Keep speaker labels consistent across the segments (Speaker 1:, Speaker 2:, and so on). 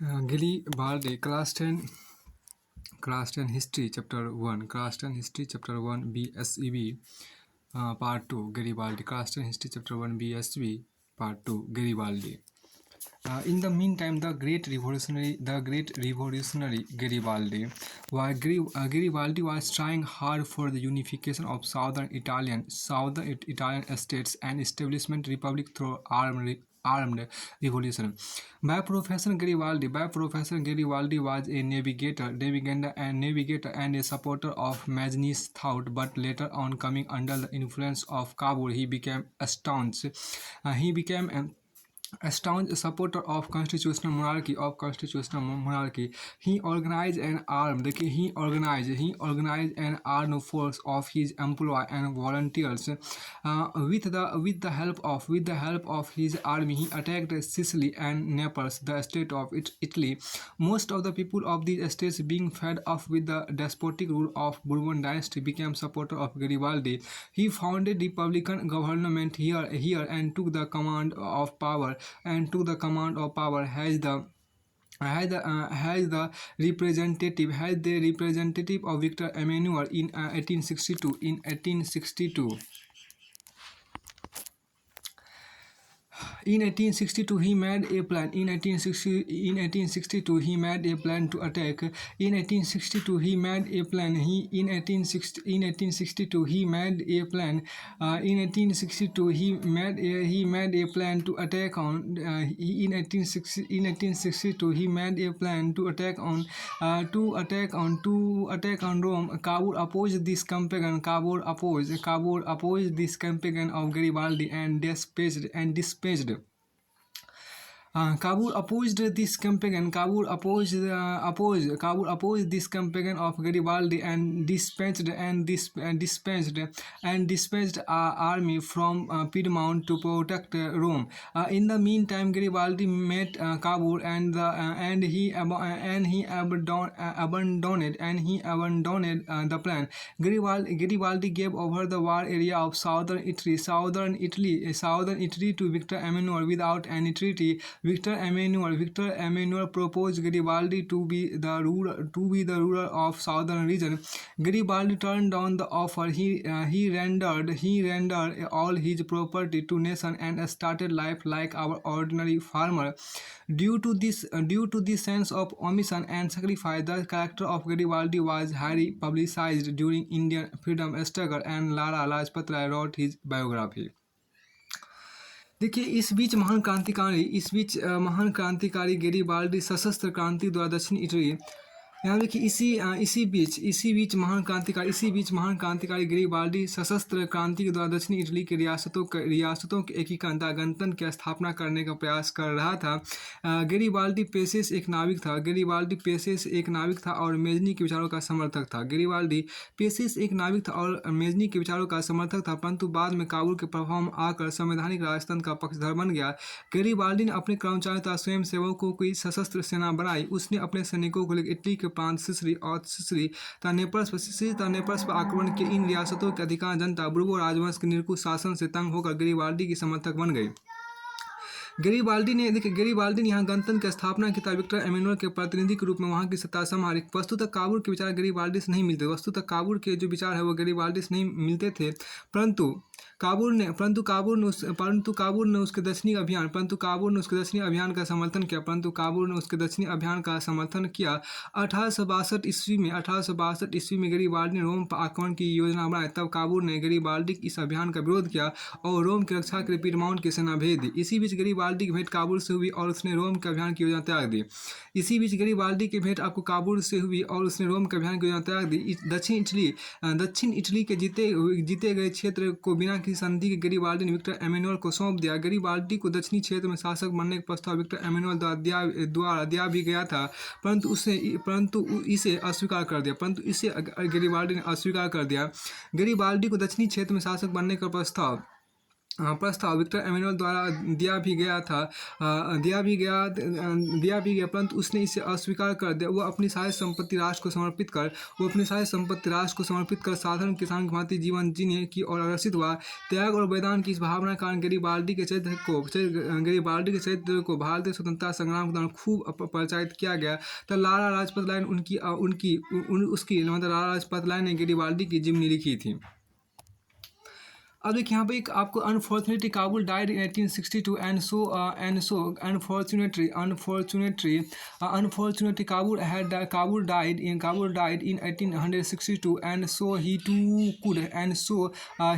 Speaker 1: Garibaldi, class 10 history chapter 1, class 10 history chapter 1 BSEB, part 2 Garibaldi, class 10 history chapter 1 BSB, part 2 Garibaldi. In the meantime, the great revolutionary Garibaldi, Garibaldi was trying hard for the unification of southern Italian states and establishment republic through armed revolution. By profession Garibaldi was a navigator and a supporter of Mazzini's thought, but later on, coming under the influence of Cavour, he became a staunch supporter of constitutional monarchy. He organized an armed force of his employees and volunteers. With the help of his army, he attacked Sicily and Naples, the state of Italy. Most of the people of these states, being fed up with the despotic rule of Bourbon dynasty, became supporters of Garibaldi. He founded republican government here and took the command of power as the representative of Victor Emmanuel in 1862. In 1862, he made a plan. In 1862, he made a plan to attack. In 1862, he made a plan. In 1862, he made a plan. In 1862, he made a plan to attack on. In 1862, he made a plan to attack on Rome. Cavour opposed this campaign. Cavour opposed this campaign of Garibaldi and dispatched. Cavour opposed this campaign. Cavour opposed this campaign of Garibaldi and dispatched army from Piedmont to protect Rome. In the meantime, Garibaldi met Cavour and he abandoned the plan. Garibaldi gave over the war area of southern Italy to Victor Emmanuel without any treaty. Victor Emmanuel proposed Garibaldi to be the ruler of southern region. Garibaldi turned down the offer. He rendered all his property to nation and started life like our ordinary farmer. Due to this sense of omission and sacrifice, the character of Garibaldi was highly publicized during Indian freedom struggle, and Lala Lajpat Rai wrote his biography. देखिए, इस बीच महान क्रांतिकारी Garibaldi सशस्त्र क्रांति द्वारा दक्षिण Italy. यहाँ देखिए, इसी बीच महान क्रांतिकारी गैरिबाल्डी सशस्त्र क्रांति के द्वारा दक्षिणी इटली के रियासतों के एकीकरण गणतंत्र की स्थापना करने का प्रयास कर रहा था। गैरिबाल्डी पेशे से एक नाविक था और मेजनी के विचारों का समर्थक था। परंतु बाद में काबुल के प्रभाव में आकर संवैधानिक राजतंत्र का पक्षधर बन गया। गैरिबाल्डी ने अपने कर्मचारियों तथा स्वयंसेवकों की सशस्त्र सेना बनाई। उसने अपने सैनिकों को लेकर इटली के प्रांत सिसिली तथा नेपल्स पर आक्रमण किया। इन रियासतों की अधिकांश जनता बुर्बो राजवंश के निरंकुश शासन से तंग होकर गैरिबाल्डी की समर्थक बन गई। गैरिबाल्डी ने यहाँ गणतंत्र की स्थापना की तथा विक्टर एमेनुअल के प्रतिनिधि के रूप में वहाँ की सत्ता संभाली। वस्तुतः काबुल के विचार गैरिबाल्डी से नहीं मिलते थे, परंतु काबुल ने उसके दक्षिणी अभियान का समर्थन किया। 1862 ईस्वी में गैरिबाल्डी ने रोम पर आक्रमण की योजना बनाई। तब काबुल ने गैरिबाल्डी के इस अभियान का विरोध किया और रोम की रक्षा के लिए पीडमाउंट की सेना भेज दी। इसी बीच गैरिबाल्डी की भेंट काबुल से हुई और उसने रोम के अभियान की योजना त्याग दी। दक्षिण इटली के जीते गए क्षेत्र को बिना किसी संधि के गैरिबाल्डी ने विक्टर एमेनुअल को सौंप दिया। गैरिबाल्डी को दक्षिणी क्षेत्र में शासक बनने का प्रस्ताव विक्टर एमेनुअल द्वारा दिया भी गया था, परंतु इसे गैरिबाल्डी ने अस्वीकार कर दिया। गैरिबाल्डी को दक्षिणी क्षेत्र में शासक बनने का प्रस्ताव प्रस्ताव विक्टर एमेनुअल द्वारा दिया भी गया था, दिया भी गया, परंतु उसने इसे अस्वीकार कर दिया। वो अपनी सारी संपत्ति राष्ट्र को समर्पित कर साधारण किसान की भांति जीवन जीने की ओर अग्रसित हुआ। त्याग और बलिदान की इस भावना के कारण गरीबाल्डी के चरित्र को भारतीय स्वतंत्रता संग्राम के दौरान खूब परिचालित किया गया। तो लाला लाजपत राय मतलब लाला लाजपत राय ने गरीबाल्डी की जीवनी लिखी थी। अब देखिए यहाँ पे एक आपको unfortunately Kabul died in 1862 and so unfortunately Kabul died in 1862 and so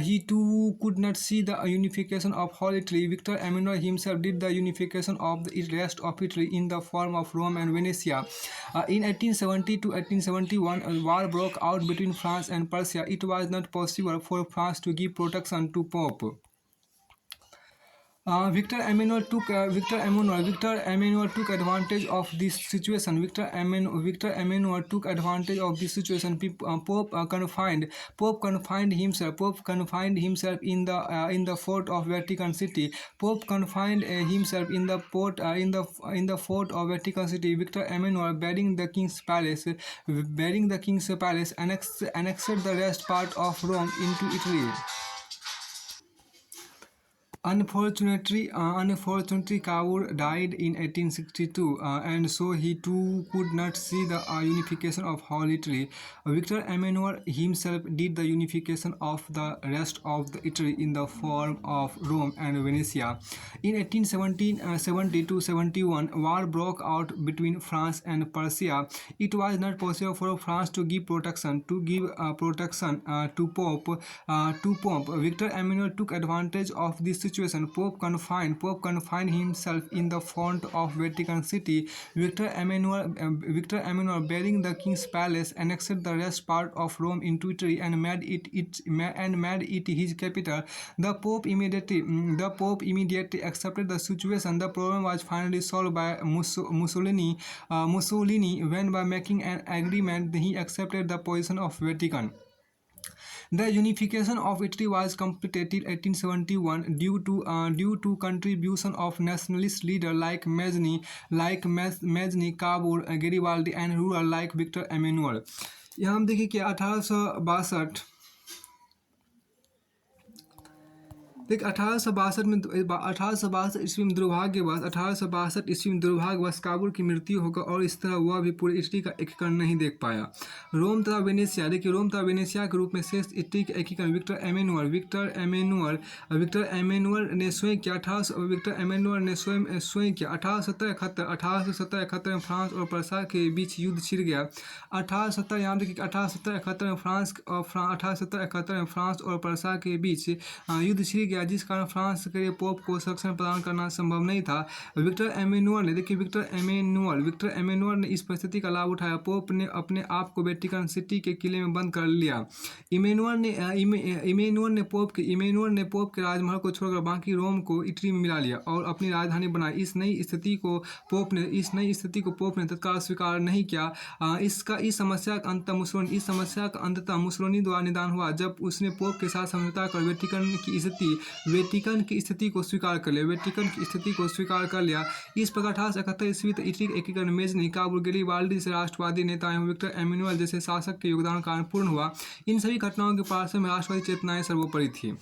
Speaker 1: he too could not see the unification of whole Italy. Victor Emmanuel himself did the unification of the rest of Italy in the form of Rome and Venice. In 1870 to 1871, a war broke out between France and Persia. It was not possible for France to give protection to Pope. Victor Emmanuel took advantage of this situation. Victor Emmanuel took advantage of this situation. Pope confined himself in the fort of Vatican City. Pope confined himself in the fort of Vatican City. Victor Emmanuel, bearing the king's palace, annexed the rest part of Rome into Italy. Unfortunately, Cavour died in 1862, and so he too could not see the unification of whole Italy. Victor Emmanuel himself did the unification of the rest of the Italy in the form of Rome and Venice. In 1870 to 71, war broke out between France and Persia. It was not possible for France to give protection to Pope. Victor Emmanuel took advantage of this situation. Pope confined himself in the font of Vatican City. Victor Emmanuel, bearing the king's palace, annexed the rest part of Rome into Italy and made it his capital. The Pope immediately accepted the situation. The problem was finally solved by Mussolini when, by making an agreement, he accepted the position of Vatican. The unification of Italy was completed in 1871 due to contribution of nationalist leaders like Mazzini, Cavour, Garibaldi, and ruler like Victor Emmanuel. यहाँ हम देखिए कि 1862 1862 ईस्वी में दुर्भाग्यवश काबुल की मृत्यु होगा और इस तरह वह भी पूरे इटली का एकीकरण नहीं देख पाया। रोम तथा वेनेशिया के रूप में शेष इटली का एकीकरण विक्टर एमेनुअल ने स्वयं किया। 1871 में फ्रांस और प्रसा के बीच युद्ध छिड़ गया। 1871 में फ्रांस और प्रसा के बीच युद्ध छिड़ गया, जिस कारण फ्रांस के लिए पोप को संरक्षण प्रदान करना संभव नहीं था। विक्टर एमेनुअल ने इस परिस्थिति का लाभ उठाया। पोप ने अपने आप को वेटिकन सिटी के किले में बंद कर लिया। इमेनुअल ने पोप के राजमहल को छोड़कर बाकी रोम को इटली में मिला लिया और अपनी राजधानी बनाई। इस नई स्थिति को पोप ने तत्काल स्वीकार नहीं किया। इस समस्या का अंततः मुसोलिनी द्वारा निदान हुआ जब उसने पोप के साथ समझौता कर वेटिकन की स्थिति को स्वीकार कर लिया। इस प्रकार 1871 ईस्वी तक इटली के एकीकरण मेजनी, काबुल, गैरिबाल्डी से राष्ट्रवादी नेता एवं विक्टर एमेनुअल जैसे शासक के योगदान कारण पूर्ण हुआ। इन सभी घटनाओं के पार्श्व में राष्ट्रवादी चेतनाएं सर्वोपरि थी।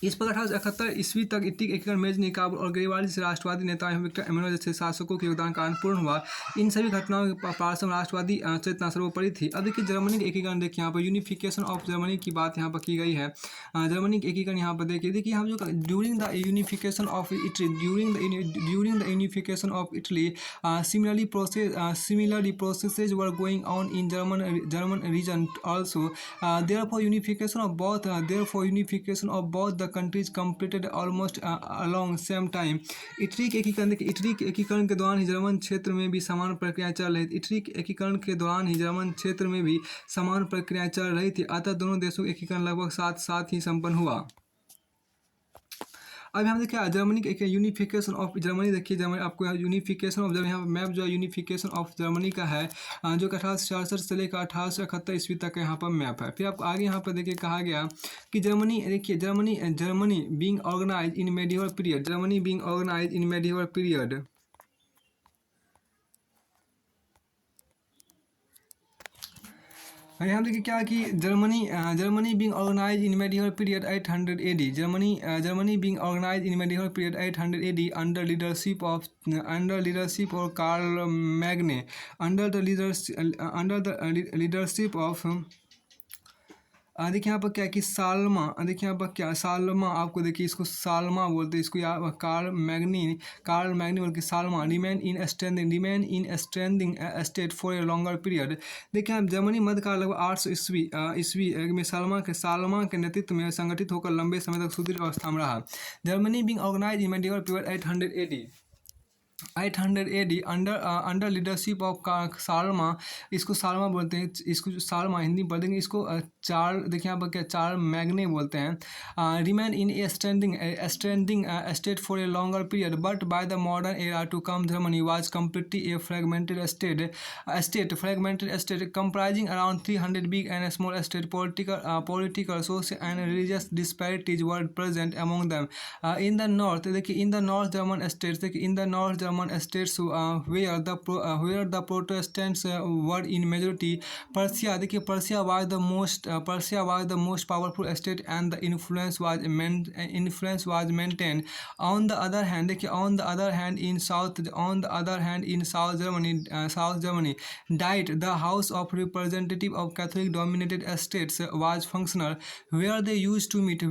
Speaker 1: इस प्रकार 1871 ईस्वी तक इटली के एकीकरण मेजनी, काबुल और गैरिबाल्डी से राष्ट्रवादी नेता एवं विक्टर एमेनुअल जैसे शासकों के योगदान कारण पूर्ण हुआ। इन सभी घटनाओं के पार्श्व में राष्ट्रवादी चेतना सर्वोपरि थी। अब देखिए जर्मनी के एकीकरण देखिए, यहाँ पर यूनिफिकेशन ऑफ जर्मनी की बात यहाँ पर की गई है। जर्मनी के एकीकरण यहाँ पर देखिए हम जो during the unification of Italy similarly processes were going on in German region also. Therefore unification of both the countries completed almost along same time. Italy के एकीकरण के दौरान ही जर्मन क्षेत्र में भी समान प्रक्रिया चल रही थी। अतः दोनों देशों का एकीकरण लगभग साथ ही संपन्न हुआ। अब यहाँ देखिए जर्मनी का एक यूनिफिकेशन ऑफ जर्मनी, देखिए जर्मनी आपको यहाँ यूनिफिकेशन ऑफ जर्मनी, यहाँ मैप जो है यूनिफिकेशन ऑफ जर्मनी का है, जो कि 1867 से लेकर 1871 ईस्वी तक का यहाँ पर मैप है। फिर आपको आगे यहाँ पर देखिए कहा गया कि जर्मनी, देखिए Germany being organise in medieval period, Germany being organise in medieval period. यहाँ देखिए क्या कि Germany being organise in medieval period 800 AD, Germany being organise in medieval period 800 AD under leadership और Charlemagne, under the leadership of, देखिए यहाँ पर क्या है कि सालमा, देखिए यहाँ पर क्या सालमा, आपको देखिए इसको सालमा बोलते हैं, इसको यहाँ कार्ल मैग्नी बोल के सालमा, remain in standing state for a longer period. देखिए आप जर्मनी मध्यकाल लगभग 800 ईस्वी में सालमा के नेतृत्व में संगठित होकर लंबे समय तक सुदृढ़ अवस्था में रहा। Germany being organise in medieval period 800 AD under leadership of सालमा, इसको सालमा बोलते हैं, इसको सालमा हिंदी में पढ़ देंगे, इसको देखिए यहाँ पर क्या चार्ल मैग्ने बोलते हैं। Remain in a standing state for a longer period but by the modern era to come Germany was completely a fragmented state comprising around 300 big and small state. Political, social and religious disparities were present among them. In the north, देखिए in the North German states, देखिए in the North German states where the Protestants were in majority, Persia, देखिए Persia was the most powerful state and the influence was maintained. On the other hand, देखिए on the other hand in South Germany, died the House of Representative of Catholic dominated states was functional, where they used to meet,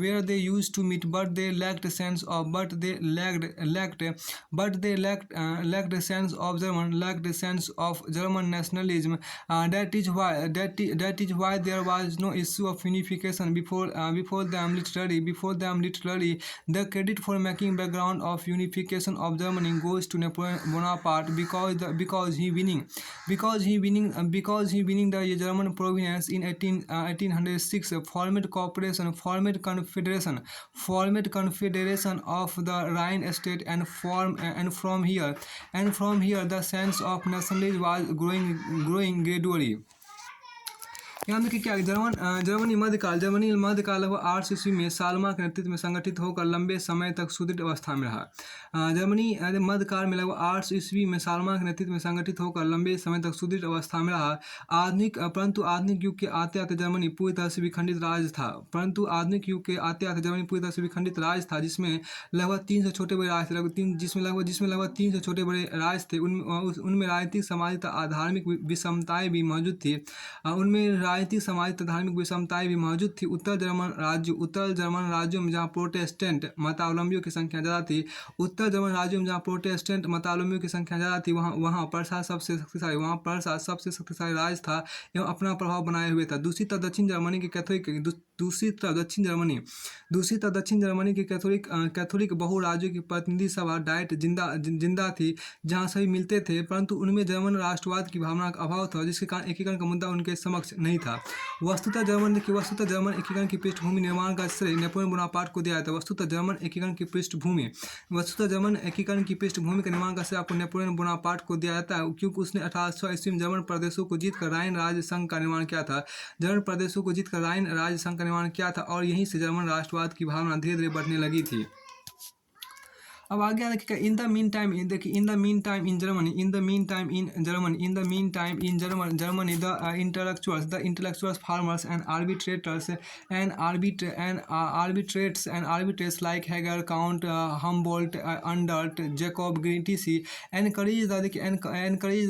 Speaker 1: but they lacked sense of German nationalism. That is why there was no issue of unification before them literally. The credit for making background of unification of Germany goes to Napoleon Bonaparte because he winning the German province in 1806, formed confederation of the Rhine state, and from here the sense of nationalism was growing gradually. यहाँ देखिए क्या Germany मध्यकाल लगभग 800 ईस्वी में सालमा के नेतृत्व में संगठित होकर लंबे समय तक सुदृढ़ अवस्था में रहा। जर्मनी मध्यकाल में लगभग 800 ईस्वी में सालमा के नेतृत्व में संगठित होकर लंबे समय तक सुदृढ़ अवस्था में रहा। परंतु आधुनिक युग के आते आते जर्मनी पूरी तरह से विखंडित राज्य था, जिसमें लगभग 300 छोटे बड़े राज्य थे, जिसमें लगभग 300 छोटे बड़े राज्य थे। उनमें राजनीतिक, सामाजिक, धार्मिक विषमताएं भी मौजूद थी। उत्तर जर्मन राज्यों में जहाँ प्रोटेस्टेंट मतावलंबियों की संख्या ज़्यादा थी, वहाँ प्रसा सबसे शक्तिशाली राज्य था एवं अपना प्रभाव बनाए हुए था। दूसरी तरफ दक्षिण जर्मनी की कैथोलिक बहु राज्यों की प्रतिनिधि सभा डाइट जिंदा थी, जहाँ सभी मिलते थे, परंतु उनमें जर्मन राष्ट्रवाद की भावना का अभाव था, जिसके कारण एकीकरण का मुद्दा उनके समक्ष नहीं था। वस्तुतः जर्मन एकीकरण की पृष्ठभूमि निर्माण का श्रेय नेपोलियन बोनापार्ट को दिया जाता है। वस्तुतः जर्मन एकीकरण की पृष्ठभूमि का निर्माण का श्रेय आपको नेपोलियन बोनापार्ट को दिया जाता है, क्योंकि उसने 1800 ईस्वी में जर्मन प्रदेशों को जीतकर राइन राज्य संघ का निर्माण किया था, और यहीं से जर्मन राष्ट्रवाद की भावना धीरे धीरे बढ़ने लगी थी। अब आगे देखिए in the mean time in Germany the intellectuals farmers and arbitrates like Hegel, count Humboldt, अंडर्ट, जैकोब ग्रीटिसी encouraged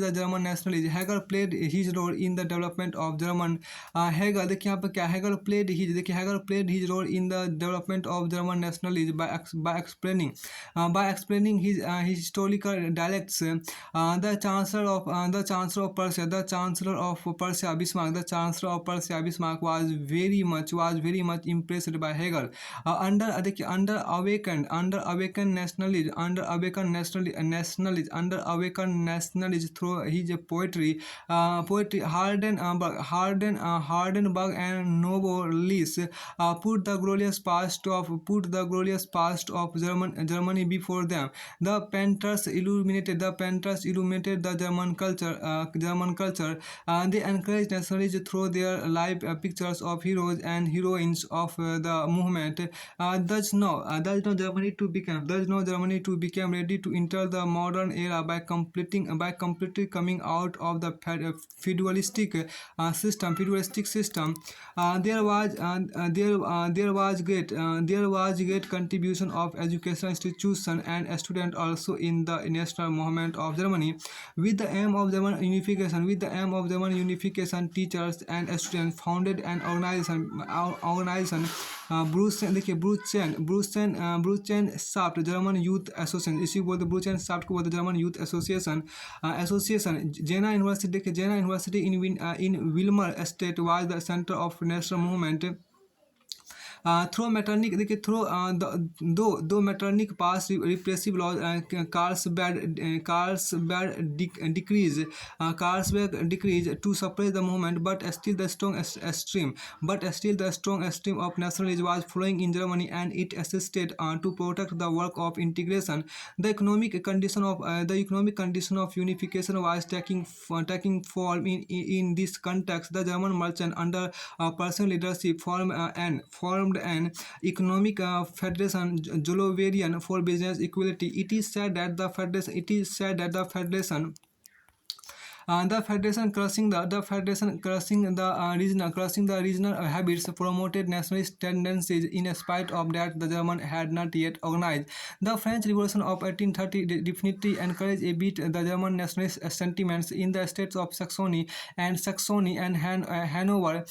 Speaker 1: the German nationalism. Hegel played his role in the development of German. Hegel देखिए यहाँ पर क्या Hegel played his role in the development of German nationalism by explaining by explaining his historical dialects. The Chancellor of Persia, Bismarck, was very much impressed by Hegel. Under awakened nationalism through his poetry, Hardenberg and Novalis put the glorious past of Germany before them. The painters illuminated the German culture. They encouraged nationalism through their live pictures of heroes and heroines of the movement. Thus now Germany to become ready to enter the modern era by completely coming out of the feudalistic system. There was great contribution of educational institution and student also in the national movement of Germany, with the aim of German unification. Teachers and students founded an organization. Bruchenschaft German Youth Association, इसी बोलते Bruchenschaft को बोलते German Youth Association. Jena University in Wilmer State was the center of national movement. Through Metternich passed repressive laws, Carlsbad decrees to suppress the movement, but still the strong stream of nationalism was flowing in Germany, and it assisted to protect the work of integration. The economic condition of unification was taking form in this context. The German merchant under Prussian leadership formed an economic federation, Zollverein, for business equality. It is said that the federation crushing the regional habits, promoted nationalist tendencies. In spite of that, the German had not yet organized. The French Revolution of 1830 definitely encouraged a bit the German nationalist sentiments in the states of Saxony and Hanover.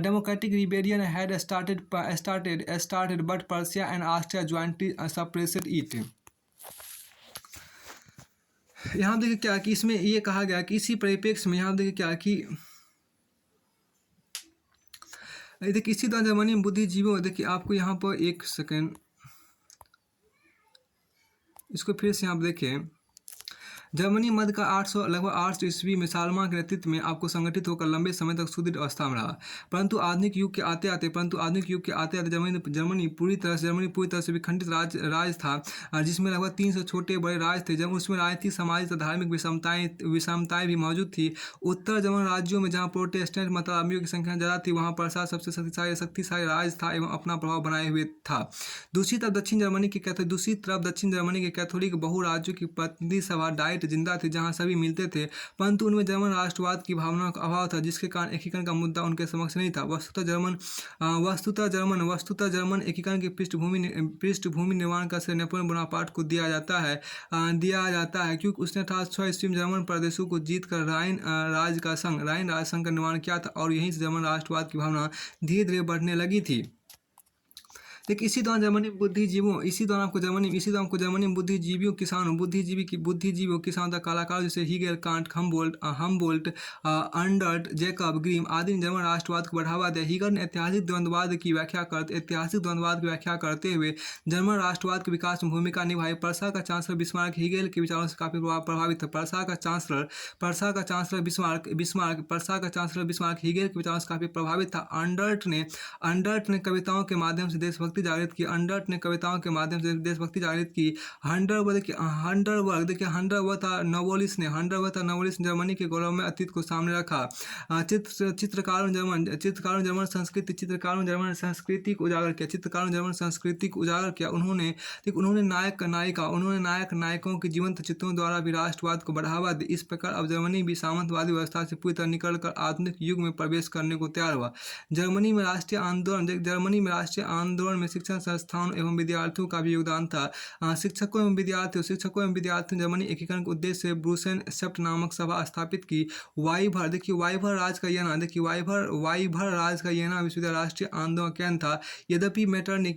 Speaker 1: Democratic rebellion had started, but Prussia and Austria jointly suppressed it. यहाँ देखिए क्या कि इसमें ये कहा गया कि इसी परिप्रेक्ष्य में यहाँ देखिए क्या कि देखिए इसी तरह जर्मनी में बुद्धिजीवियों, देखिए आपको यहाँ पर एक सेकेंड इसको फिर से यहाँ देखिए, जर्मनी मध्य का लगभग 800 ईस्वी में सालमा के नेतृत्व में आपको संगठित होकर लंबे समय तक सुदृढ़ अवस्था में रहा, परंतु आधुनिक युग के आते आते जर्मनी पूरी तरह से विखंडित राज था, जिसमें लगभग 300 छोटे बड़े राज थे। जब उसमें राजनीतिक, सामाजिक तथा धार्मिक विषमताएं भी मौजूद थी। उत्तर जर्मन राज्यों में जहाँ प्रोटेस्टेंट मतावलंबियों की संख्या ज़्यादा थी, वहाँ प्रसाद सबसे शक्तिशाली राज था एवं अपना प्रभाव बनाए हुए था। दूसरी तरफ दक्षिण जर्मनी के कैथोलिक बहु राज्यों की प्रतिनिधि सभा डाइट जिंदा थी, जहां सभी मिलते थे, परंतु उनमें जर्मन राष्ट्रवाद की भावना का अभाव था, जिसके कारण एकीकरण का मुद्दा उनके समक्ष नहीं था। वस्तुतः जर्मन एकीकरण की पृष्ठभूमि निर्माण का श्रेय नेपोलियन बोनापार्ट को दिया जाता है, क्योंकि उसने 1806 ईस्वी में जर्मन प्रदेशों को जीतकर राइन राज संघ का निर्माण किया था, और यहीं से जर्मन राष्ट्रवाद की भावना धीरे धीरे बढ़ने लगी थी। देखिए इसी दौरान आपको जर्मनी में बुद्धिजीवियों किसान तथा कलाकार जैसे हीगेल, कांट, हमबोल्ट, अंडर्ट, जैकब, ग्रीम आदि ने जर्मन राष्ट्रवाद को बढ़ावा दिया। हीगल ने ऐतिहासिक द्वंद्ववाद की व्याख्या करते हुए जर्मन राष्ट्रवाद के विकास में भूमिका निभाई। पर्सा का चांसलर बिस्मार्क हीगेल के विचारों से काफी प्रभावित था। पर्सा का चांसलर बिस्मार्क हीगेल के विचारों से काफी प्रभावित था। अंडर्ट ने कविताओं के माध्यम से देशभक्ति जागृत की। हंडरवर्थ था नवोलिस ने जर्मनी के गौरव में अतीत को सामने रखा। चित्रकारों ने जर्मन संस्कृति को उजागर किया। उन्होंने नायकों के जीवंत चित्रों द्वारा भी राष्ट्रवाद को बढ़ावा दिया। इस प्रकार अब जर्मनी भी सामंतवादी व्यवस्था से पूरी तरह निकलकर आधुनिक युग में प्रवेश करने को तैयार हुआ। जर्मनी में राष्ट्रीय आंदोलन में में शिक्षण संस्थानों एवं विद्यार्थियों का भी योगदान था। शिक्षकों एवं विद्यार्थियों जर्मनी एकीकरण के उद्देश्य से ब्रूसेन सेप्ट नामक सभा स्थापित की। वाइभर, देखिए वाइभर राज का येना, देखिए वाइभर राज का येना विश्वविद्यालय राष्ट्रीय आंदोलन केंद्र था। यद्यपि मेटरनिक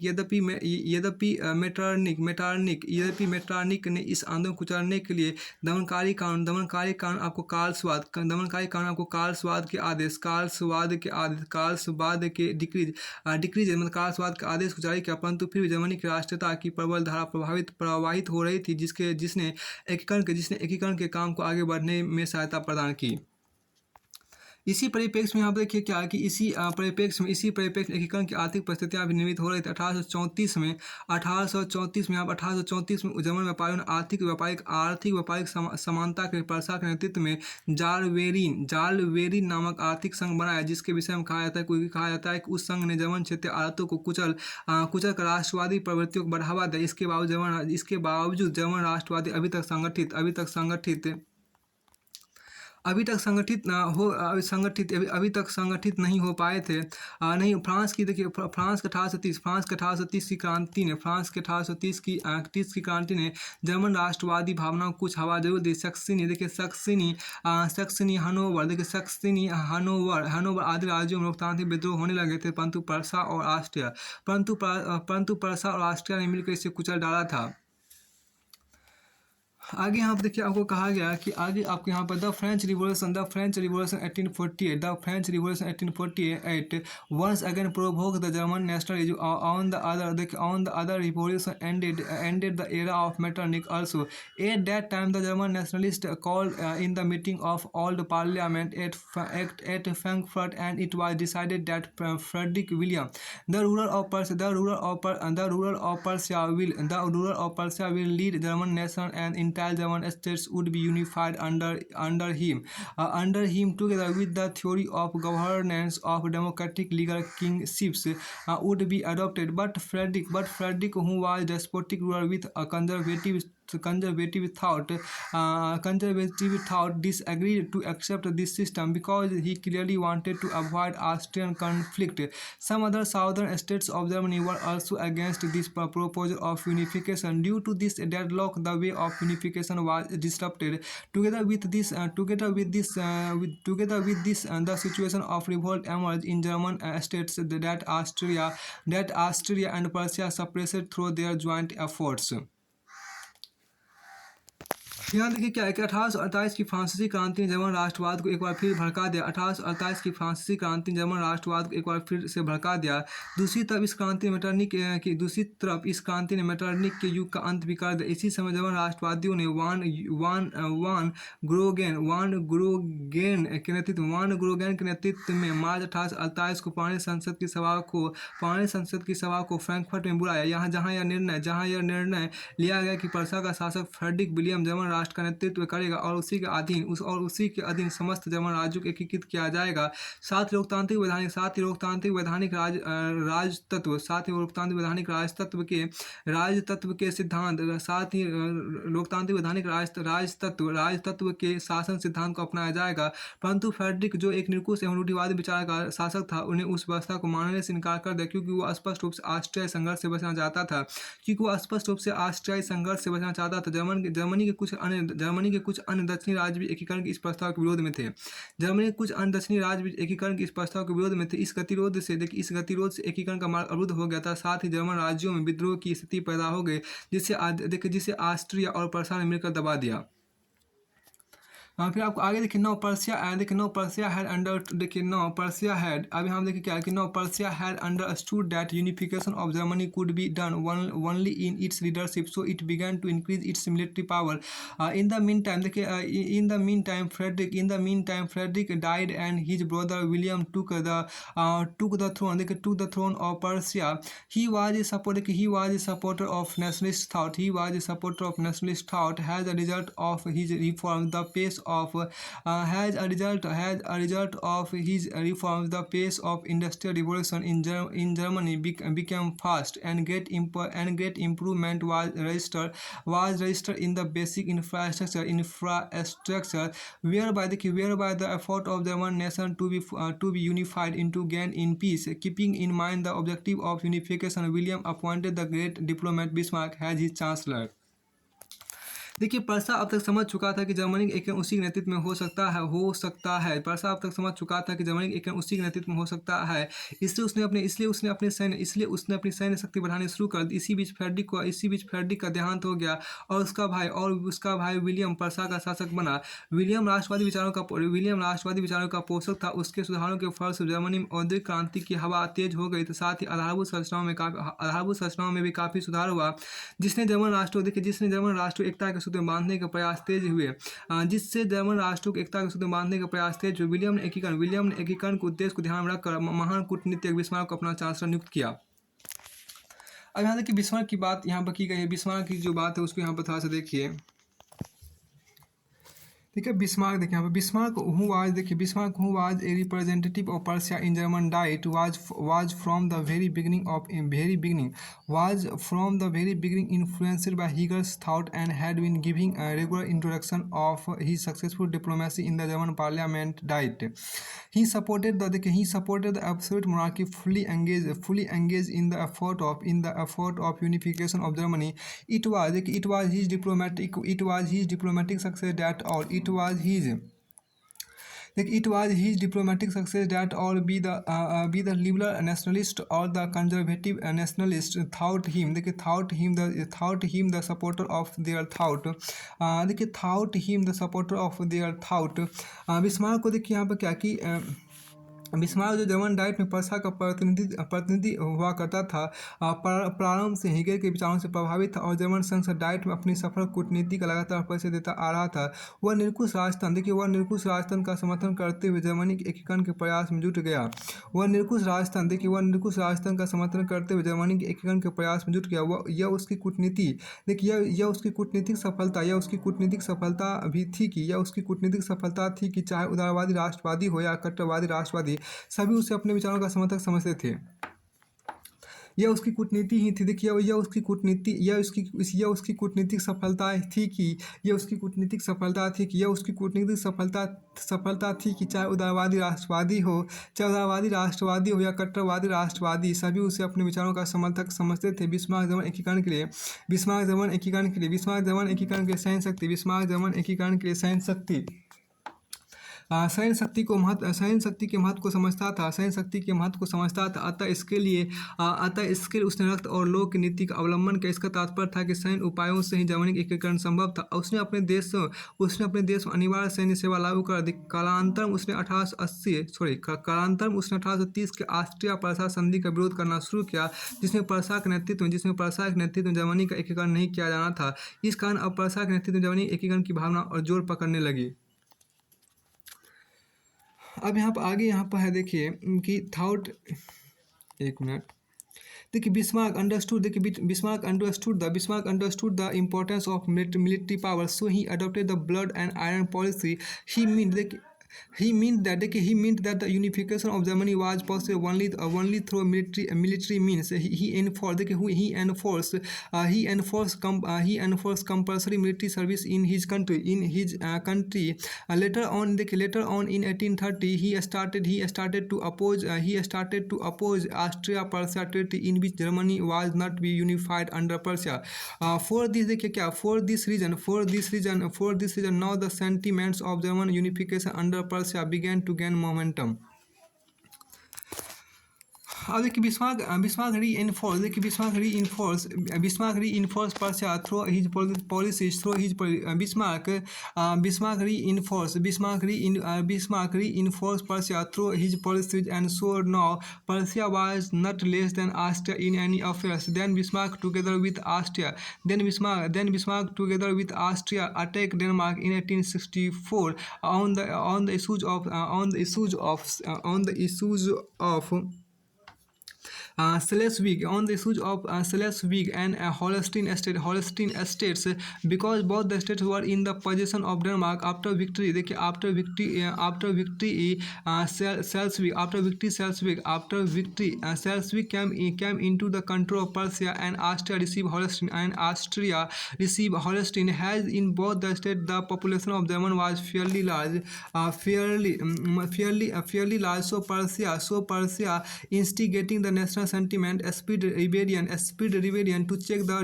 Speaker 1: ने इस आंदोलन को कुचलने के लिए दमनकारी कानून आपको कार्लसवाद के डिक्रीज मतलब कार्लसवाद के आदेश को जारी किया, परंतु फिर भी जर्मनी की राष्ट्रीयता की प्रबल धारा प्रवाहित हो रही थी, जिसने एकीकरण के काम को आगे बढ़ने में सहायता प्रदान की। इसी परिप्रेक्ष्य में यहाँ पर देखिए क्या है कि इसी परिप्रेक्ष्य में एकीकरण की आर्थिक परिस्थितियाँ भी निर्मित हो रही थी। 1834 में यहाँ पर 1834 में जर्मन व्यापारियों ने आर्थिक व्यापारिक समानता के प्रसार के नेतृत्व में जालवेरिन नामक आर्थिक संघ बनाया, जिसके विषय में कहा जाता है कि उस संघ ने जर्मन क्षेत्रीय आड़तों को कुचल कर राष्ट्रवादी प्रवृत्तियों को बढ़ावा दिया। इसके बावजूद जर्मन राष्ट्रवादी अभी तक संगठित नहीं हो पाए थे। फ्रांस की 1830 की क्रांति ने जर्मन राष्ट्रवादी भावनाओं को कुछ हवा जरूर दी। सक्सनी हनोवर आदि राज्यों में लोकतांत्रिक विद्रोह होने लगे थे, परंतु पर्सा और ऑस्ट्रिया ने मिलकर इसे कुचल डाला था। आगे यहाँ पर देखिए आपको कहा गया कि आगे आपको यहाँ पर the French revolution 1848 once again provoked the German nationalism. On the other revolution ended the era of Metternich also. At that time the German nationalists called in the meeting of Old Parliament at Frankfurt, and it was decided that Frederick William, the ruler of Prussia will lead German nation, and entire German states would be unified under him. Together with the theory of governance of democratic legal kingships would be adopted. But Frederick, who was despotic ruler with a conservative thought, disagreed to accept this system because he clearly wanted to avoid Austrian conflict. Some other southern states of Germany were also against this proposal of unification. Due to this deadlock, the way of unification was disrupted. Together with this, the situation of revolt emerged in German states that Austria and Prussia suppressed through their joint efforts. यहाँ देखिए क्या है कि 1848 की फ्रांसीसी क्रांति ने German राष्ट्रवाद को एक बार फिर भड़का दिया। 1848 की फ्रांसीसी क्रांति ने जर्मन राष्ट्रवाद को एक बार फिर से भड़का दिया। दूसरी तरफ इस क्रांति ने मेटरनिक के युग का अंत भी कर दिया। इसी समय जर्मन राष्ट्रवादियों ने वान ग्रोगेन के नेतृत्व में मार्च 1848 को पार्लियामेंट संसद की सभा को फ्रैंकफर्ट में बुलाया, जहाँ यह निर्णय लिया गया कि पर्सा का शासक फ्रेडरिक विलियम जर्मन राष्ट्र का नेतृत्व करेगा और उसी के अधीन समस्त जर्मन राज्यों को एकीकृत किया जाएगा। साथ ही लोकतांत्रिक वैधानिक राजतत्व के सिद्धांत, राजतत्व के शासन सिद्धांत को अपनाया जाएगा। परंतु फ्रेडरिक, जो एक निरंकुश एवं रूढ़िवादी विचार का शासक था, उन्हें उस व्यवस्था को मानने से इनकार कर दिया, क्योंकि वो स्पष्ट रूप से ऑस्ट्रियाई संघर्ष से बचना चाहता था। जर्मनी के कुछ अन्य दक्षिणी राज्य भी एकीकरण के इस प्रस्ताव के विरोध में थे। इस गतिरोध से एकीकरण का मार्ग अवरुद्ध हो गया था। साथ ही जर्मन राज्यों में विद्रोह की स्थिति पैदा हो गई, जिसे ऑस्ट्रिया और पर्सा ने मिलकर दबा दिया। फिर आपको आगे देखिए Prussia had understood that unification of Germany could be done only in its leadership, so it began to increase its military power. In the mean time Frederick died and his brother William took the throne of Prussia. He was a supporter of nationalist thought. As a result of his reform, the pace as a result of his reforms, the pace of industrial revolution in Germany became fast, and great improvement was registered in the basic infrastructure, whereby the effort of German nation to be unified into gain in peace. Keeping in mind the objective of unification, William appointed the great diplomat Bismarck as his chancellor. देखिए परसा अब तक समझ चुका था कि Germany एक उसी के नेतृत्व में हो सकता है परसा अब तक समझ चुका था कि जर्मनी एक उसी के नेतृत्व में हो सकता है। इसलिए उसने अपनी सैन्य शक्ति बढ़ानी शुरू कर दी। इसी बीच फ्रेडरिक का देहांत हो गया और उसका भाई विलियम परसा का शासक बना। विलियम राष्ट्रवादी विचारों का पोषक था। उसके सुधारों के फलस्वरूप जर्मनी में औद्योगिक क्रांति की हवा तेज हो गई। तो साथ ही आधारभूत संरचनाओं में भी काफ़ी सुधार हुआ, जिसने जर्मन राष्ट्र एकता के सूत्र में बांधने के प्रयास तेज हुए। विलियम ने एकीकरण के उद्देश्य को ध्यान में रखकर महान कूटनीतिज्ञ बिस्मार्क को अपना चांसलर नियुक्त किया। अब यहाँ देखिए बिस्मार्क की बात यहाँ पर की गई है। बिस्मार्क की जो बात है उसको यहाँ पर थोड़ा सा देखिए। ठीक है, बिस्मार्क देखिए यहाँ पे Bismarck who was a representative of Persia in German diet was from the very beginning influenced by Hegel's thought and had been giving regular introduction of his successful diplomacy in the German parliament diet. He supported the absolute monarchy, fully engaged in the effort of unification of Germany. It was his diplomatic success that all be the liberal nationalist or the conservative nationalist thought him the supporter of their thought। Bismarck को देखिए यहाँ पर क्या कि Bismarck जो German diet में पर्सा का प्रतिनिधि हुआ करता था, प्रारंभ से हीगल के विचारों से प्रभावित था और जर्मन संसद डाइट में अपनी सफल कूटनीति का लगातार परिचय देता आ रहा था। वह निरंकुश राजतंत्र का समर्थन करते हुए जर्मनी के एकीकरण के प्रयास में जुट गया। यह उसकी कूटनीतिक सफलता थी कि चाहे उदारवादी राष्ट्रवादी हो या कट्टरवादी राष्ट्रवादी, सभी उसे अपने विचारों का समर्थक समझते थे। यह उसकी कूटनीति ही थी। देखिए यह उसकी कूटनीतिक सफलता थी कि चाहे उदारवादी राष्ट्रवादी हो या कट्टरवादी राष्ट्रवादी, सभी उसे अपने विचारों का समर्थक समझते थे। बिस्मार्क जर्मन एकीकरण के लिए सैन्य शक्ति के महत्व को समझता था। अतः इसके लिए उसने रक्त और लोक नीति का अवलंबन किया। इसका तात्पर्य था कि सैन्य उपायों से ही जर्मनी का एकीकरण संभव था। उसने अपने देश में अनिवार्य सैन्य सेवा लागू कर दी। कालांतर में उसने 1830 के ऑस्ट्रिया पर्सा संधि का विरोध करना शुरू किया, जिसमें पर्सा के नेतृत्व में जर्मनी का एकीकरण नहीं किया जाना था। इस कारण अब पर्सा के नेतृत्व में जर्मनी एकीकरण की भावना और जोर पकड़ने लगी। अब यहाँ पर है देखिए कि देखिए Bismarck understood the importance of military power, so he adopted the blood and iron policy. He meant that the unification of Germany was possible only through military means. He enforced compulsory military service in his country. Later on in 1830, he started to oppose Austria-Prussia treaty, in which Germany was not to be unified under Prussia. For this reason, now the sentiments of German unification under Prussia began to gain momentum. अब देखिए Bismarck reinforced Prussia through his policies. Bismarck reinforced Prussia through his policies, and so now Prussia was not less than Austria in any affairs. Then Bismarck together with Austria attacked Denmark in 1864 on the issues of Schleswig on the issues of Schleswig and Holstein estates because both the states were in the possession of Denmark after victory. देखिए after victory Schleswig came into the control of Prussia and Austria received Holstein. Has in both the states the population of German was fairly large, fairly large. So Prussia instigating the national sentiment, speed rebellion to check the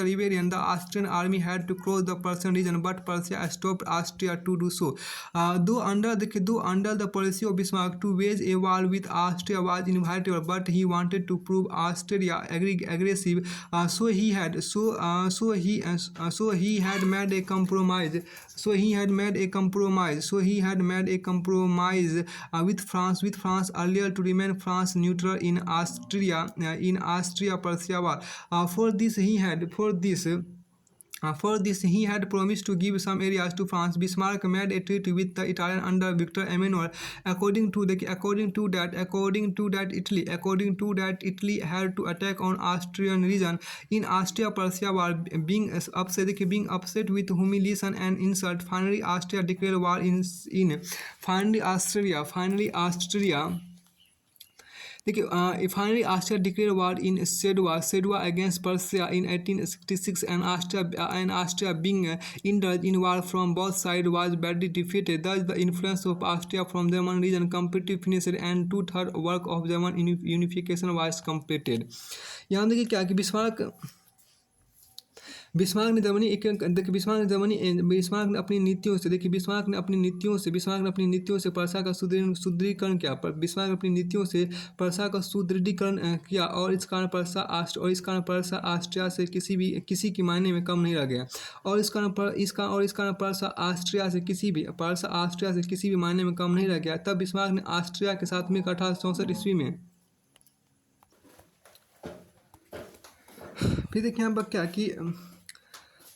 Speaker 1: rebellion. The Austrian army had to cross the Prussian region, but Prussia stopped Austria to do so. Though under the policy of Bismarck to wage a war with Austria was inevitable, but he wanted to prove Austria aggressive. So he had made a compromise. With France earlier to remain France neutral in Austria-Prussia war. For this, he had promised to give some areas to France. Bismarck made a treaty with the Italian under Victor Emmanuel. According to that, Italy had to attack on Austrian region in Austria-Prussia war. Being upset with humiliation and insult, finally Austria declared war finally Austria declared war in Sedoua against Prussia in 1866, and Austria being indulged in war from both sides was badly defeated. Thus the influence of Austria from German region completely finished and 2/3 work of German unification was completed. यहाँ देखिए क्या कि Bismarck ने अपनी नीतियों से पर्सा का सुदृढ़ीकरण किया। बिस्मार्क ने अपनी नीतियों से पर्सा का सुदृढ़ीकरण किया और इस कारण पर्सा ऑस्ट्रिया से किसी की मायने में कम नहीं रह गया। और इस कारण पर्सा ऑस्ट्रिया से किसी भी मायने में कम नहीं रह गया। तब बिस्मार्क ने ऑस्ट्रिया के साथ में 1864 ईस्वी में फिर देखिए यहाँ पर क्या कि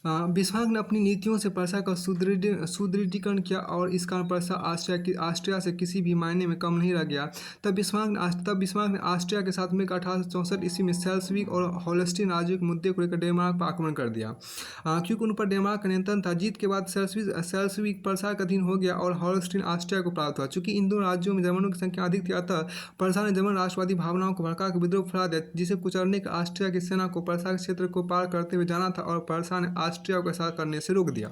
Speaker 1: बिस्मार्क ने अपनी नीतियों से पर्सा का सुदृढ़ीकरण किया और इस कारण पर्सा ऑस्ट्रिया से किसी भी मायने में कम नहीं रह गया। तब बिस्मार्क ने ऑस्ट्रिया के साथ में 1864 ईस्वी में सेल्सविग और होल्स्टीन राज्यों के मुद्दे को लेकर डेनमार्क पर आक्रमण कर दिया। क्योंकि उन पर डेनमार्क का नियंत्रण था। जीत के बाद सेल्सविग पर्सा का अधीन हो गया और होल्स्टीन ऑस्ट्रिया को प्राप्त हुआ। चूंकि इन दोनों राज्यों में जर्मनों की संख्या अधिक थी, अतः पर्सा ने जर्मन राष्ट्रवादी भावनाओं को भड़का कर विद्रोह फैला दिया, जिसे कुचलने का ऑस्ट्रिया की सेना को पर्सा के क्षेत्र को पार करते हुए जाना था और पर्सा ने ऑस्ट्रिया को ऐसा करने से रोक दिया।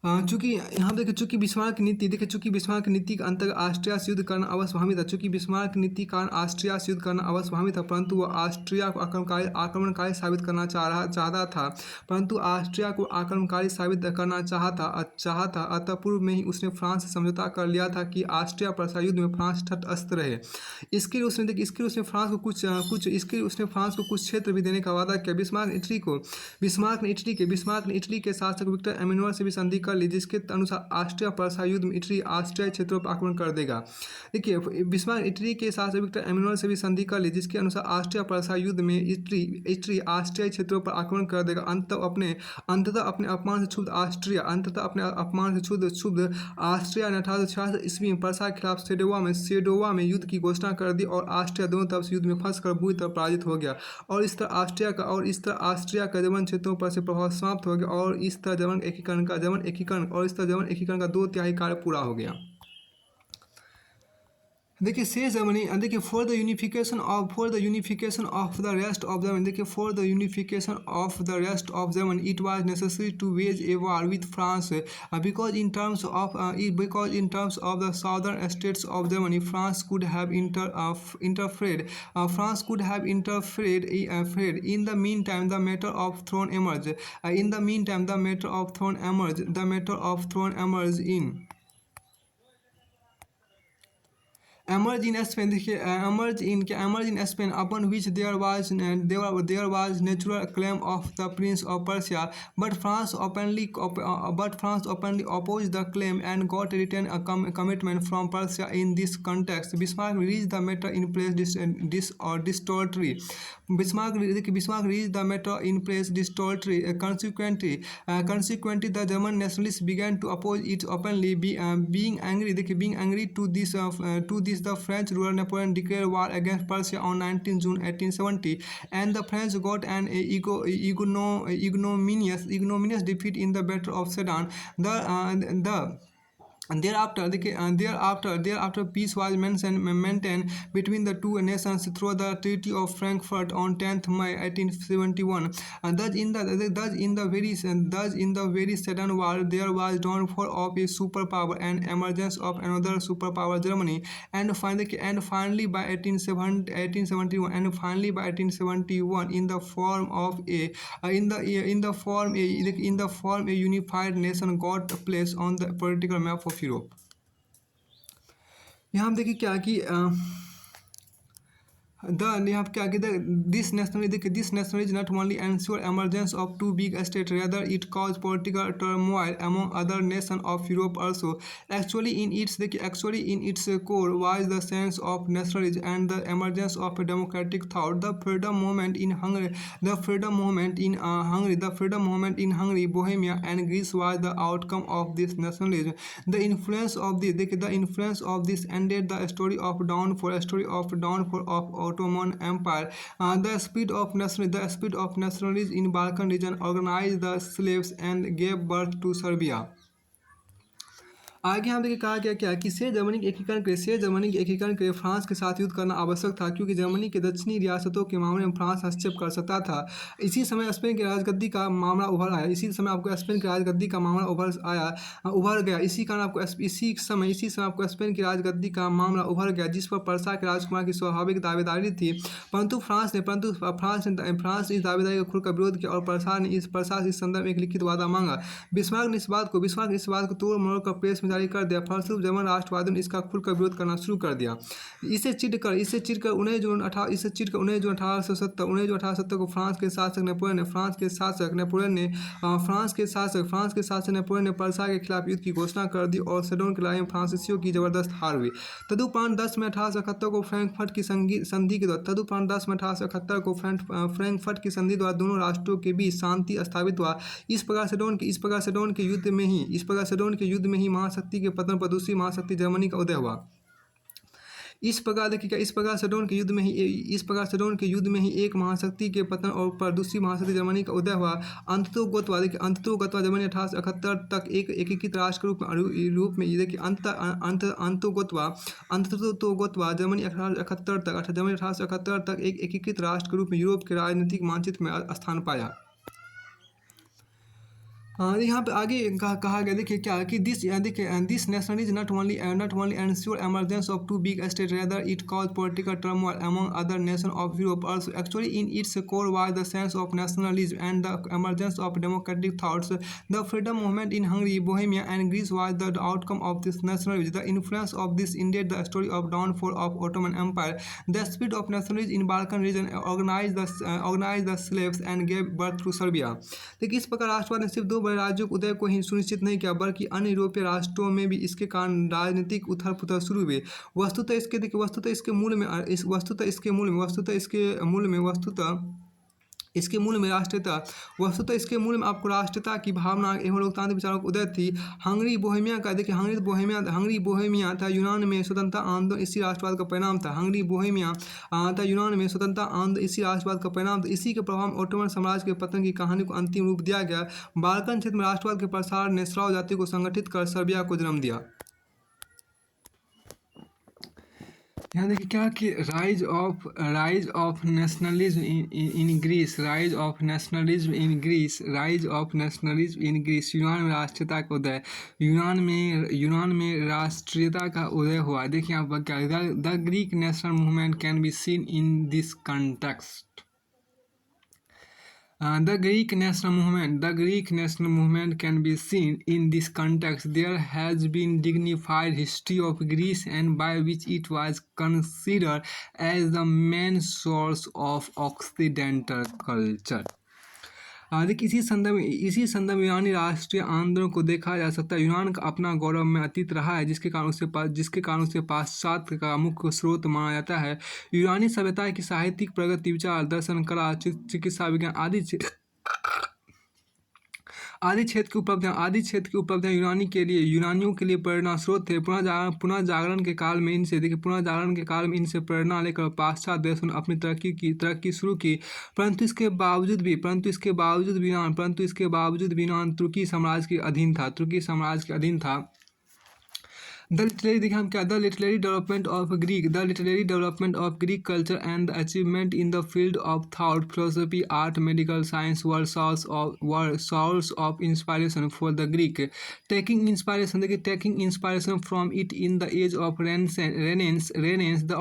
Speaker 1: चूंकि बिस्मार्क की नीति के अंतर्गत ऑस्ट्रिया से युद्ध करना अवश्यभावी था। चूंकि बिस्मार्क की नीति कारण ऑस्ट्रिया से युद्ध करना अवश्यभावी था, परंतु वह ऑस्ट्रिया को आक्रमणकारी साबित करना चाहता था। अतः पूर्व में ही उसने फ्रांस से समझौता कर लिया था कि ऑस्ट्रिया पर्सा युद्ध में फ्रांस तटस्थ रहे। इसके लिए उसने फ्रांस को कुछ क्षेत्र भी देने का वादा किया। बिस्मार्क ने इटली के शासक विक्टर एमेनुएल से भी संधि कर ली, जिसके अनुसार ऑस्ट्रिया पर्सा युद्ध में इटली ऑस्ट्रियाई क्षेत्रों पर आक्रमण कर देगा। देखिए बिस्मार्क इटली के शासक विक्टर एमेनुएल से भी संधि कर ली, जिसके अनुसार ऑस्ट्रिया पर्सा युद्ध में इटली ऑस्ट्रियाई क्षेत्रों पर आक्रमण कर देगा। अंततः अपने अपमान से क्षुब्ध ऑस्ट्रिया ने 1866 ईस्वी में पर्सा के खिलाफ सेडोवा में युद्ध की घोषणा कर दी और ऑस्ट्रिया दोनों तरफ से युद्ध में फंसकर बुरी तरह पराजित हो गया। और इस तरह ऑस्ट्रिया का जर्मन क्षेत्रों पर से प्रभाव समाप्त हो गया और इस तरह जर्मन एकीकरण का 2/3 कार्य पूरा हो गया। देखिए for the unification of the rest of Germany it was necessary to wage a war with France because in terms of the southern states of Germany France could have interfered in the meantime the matter of throne emerged in Spain. देखिए emerge in Spain, upon which there was natural claim of the Prince of Persia, but France openly opposed the claim and got a written commitment from Persia. In this context, Bismarck reached the matter in place desultory. Consequently, the German nationalists began to oppose it openly. Being angry to this this, the French ruler Napoleon declared war against Prussia on 19 June 1870, and the French got an ignominious defeat in the Battle of Sedan. Thereafter, peace was maintained between the two nations through the Treaty of Frankfurt on 10th May 1871. Thus, in the very sudden war, there was downfall of a superpower and emergence of another superpower, Germany, and finally by 1871, in the form a unified nation got place on the political map of Europe. यहाँ हम देखिए क्या कि this nationalism not only ensured emergence of two big states, rather it caused political turmoil among other nations of Europe also. Actually, in its core was the sense of nationalism and the emergence of a democratic thought. The freedom movement in Hungary, Bohemia, and Greece was the outcome of this nationalism. The influence of this ended the story of downfall of Ottoman Empire. The spirit of nationalism in Balkan region organized the slaves and gave birth to Serbia. आगे हम देखिए कहा गया क्या कि शेष Germany के एकीकरण के लिए फ्रांस के साथ युद्ध करना आवश्यक था, क्योंकि जर्मनी के दक्षिणी रियासतों के मामले में फ्रांस हस्तक्षेप कर सकता था। इसी समय स्पेन की राजगद्दी का मामला उभर गया। इसी समय आपको स्पेन की राजगद्दी का मामला उभर गया, जिस पर पर्सा के राजकुमार की स्वाभाविक दावेदारी थी। परंतु फ्रांस ने इस दावेदारी का खुलकर विरोध किया और पर्सा से इस संदर्भ में एक लिखित वादा मांगा। बिस्मार्क ने इस बात को तोड़ मरोड़ कर प्रेस में जारी कर दिया। फलस्वरूप जर्मन राष्ट्रवादियों ने इसका खुलकर विरोध करना शुरू कर दिया। इसे चिढ़कर 19 जून 1870 को फ्रांस के शासक नेपोलियन ने पर्सा के खिलाफ युद्ध की घोषणा कर दी और सेडोन की लड़ाई में फ्रांसीसियों की जबरदस्त हार हुई। तदुपरांत 10 मई 1871 को फ्रैंकफर्ट की संधि द्वारा दोनों राष्ट्रों के बीच शांति स्थापित हुआ। इस प्रकार सेडोन के युद्ध में ही महाशक्ति के पतन पर दूसरी महाशक्ति जर्मनी का उदय हुआ। इस प्रकार सेडोन के युद्ध में ही एक महाशक्ति के पतन और पर दूसरी महाशक्ति जर्मनी का उदय हुआ। अंततोगत्वा जर्मनी 1871 तक एक एकीकृत राष्ट्र के रूप में जर्मनी 1871 तक एक एकीकृत राष्ट्र के रूप में यूरोप के राजनीतिक मानचित्र में स्थान पाया। यहाँ पे आगे कहा गया देखिए क्या कि this nationalism not only ensured emergence of two big states, rather it caused political turmoil among other nations of Europe also. Actually, in its core was the sense of nationalism and the emergence of democratic thoughts. The freedom movement in Hungary, Bohemia, and Greece was the outcome of this nationalism. The influence of this ended the story of downfall of Ottoman Empire. The spirit of nationalism in Balkan region organized the slaves and gave birth to Serbia. देखिए इस प्रकार राष्ट्रवाद ने सिर्फ दो बड़े राज्यों के उदय को ही सुनिश्चित नहीं किया, बल्कि अन्य यूरोपीय राष्ट्रों में भी इसके कारण राजनीतिक उथल पुथल शुरू हुए। वस्तुतः इसके मूल में आपको राष्ट्रीयता की भावना एवं लोकतांत्रिक विचारों का उदय थी। हंगरी बोहेमिया था यूनान में स्वतंत्रता आंदोलन इसी राष्ट्रवाद का परिणाम था। इसी के प्रभाव में ओटोमन साम्राज्य के पतन की कहानी को अंतिम रूप दिया गया। बाल्कन क्षेत्र में राष्ट्रवाद के प्रसार ने स्लाव जाति को संगठित कर सर्बिया को जन्म दिया। यहाँ देखिए क्या कि rise of nationalism in Greece, यूनान में राष्ट्रीयता का उदय। यूनान में राष्ट्रीयता का उदय हुआ। देखिए यहाँ पर क्या the Greek national movement can be seen in this context. The Greek national movement can be seen in this context. There has been dignified history of Greece, and by which it was considered as the main source of Occidental culture. देखिए इसी संदर्भ में यूनानी राष्ट्रीय आंदोलन को देखा जा सकता है। यूनान का अपना गौरव में अतीत रहा है, जिसके कारण उसे पाश्चात्य का मुख्य स्रोत माना जाता है। यूनानी सभ्यता की साहित्यिक प्रगति, विचार, दर्शन, कला, चिकित्सा विज्ञान आदि क्षेत्र की उपलब्धियां यूनानियों के लिए प्रेरणा स्रोत थे। पुनः जागरण के काल में इनसे प्रेरणा लेकर पाश्चात्य देशों ने अपनी तरक्की शुरू की। परंतु इसके बावजूद भी यूनान तुर्की साम्राज्य के अधीन था। द लिटरेरी देखिए हम क्या the literary development of Greek culture and the achievement in the field of thought philosophy art medical science were source of inspiration for the Greek. Taking inspiration from it in the age of Renaissance the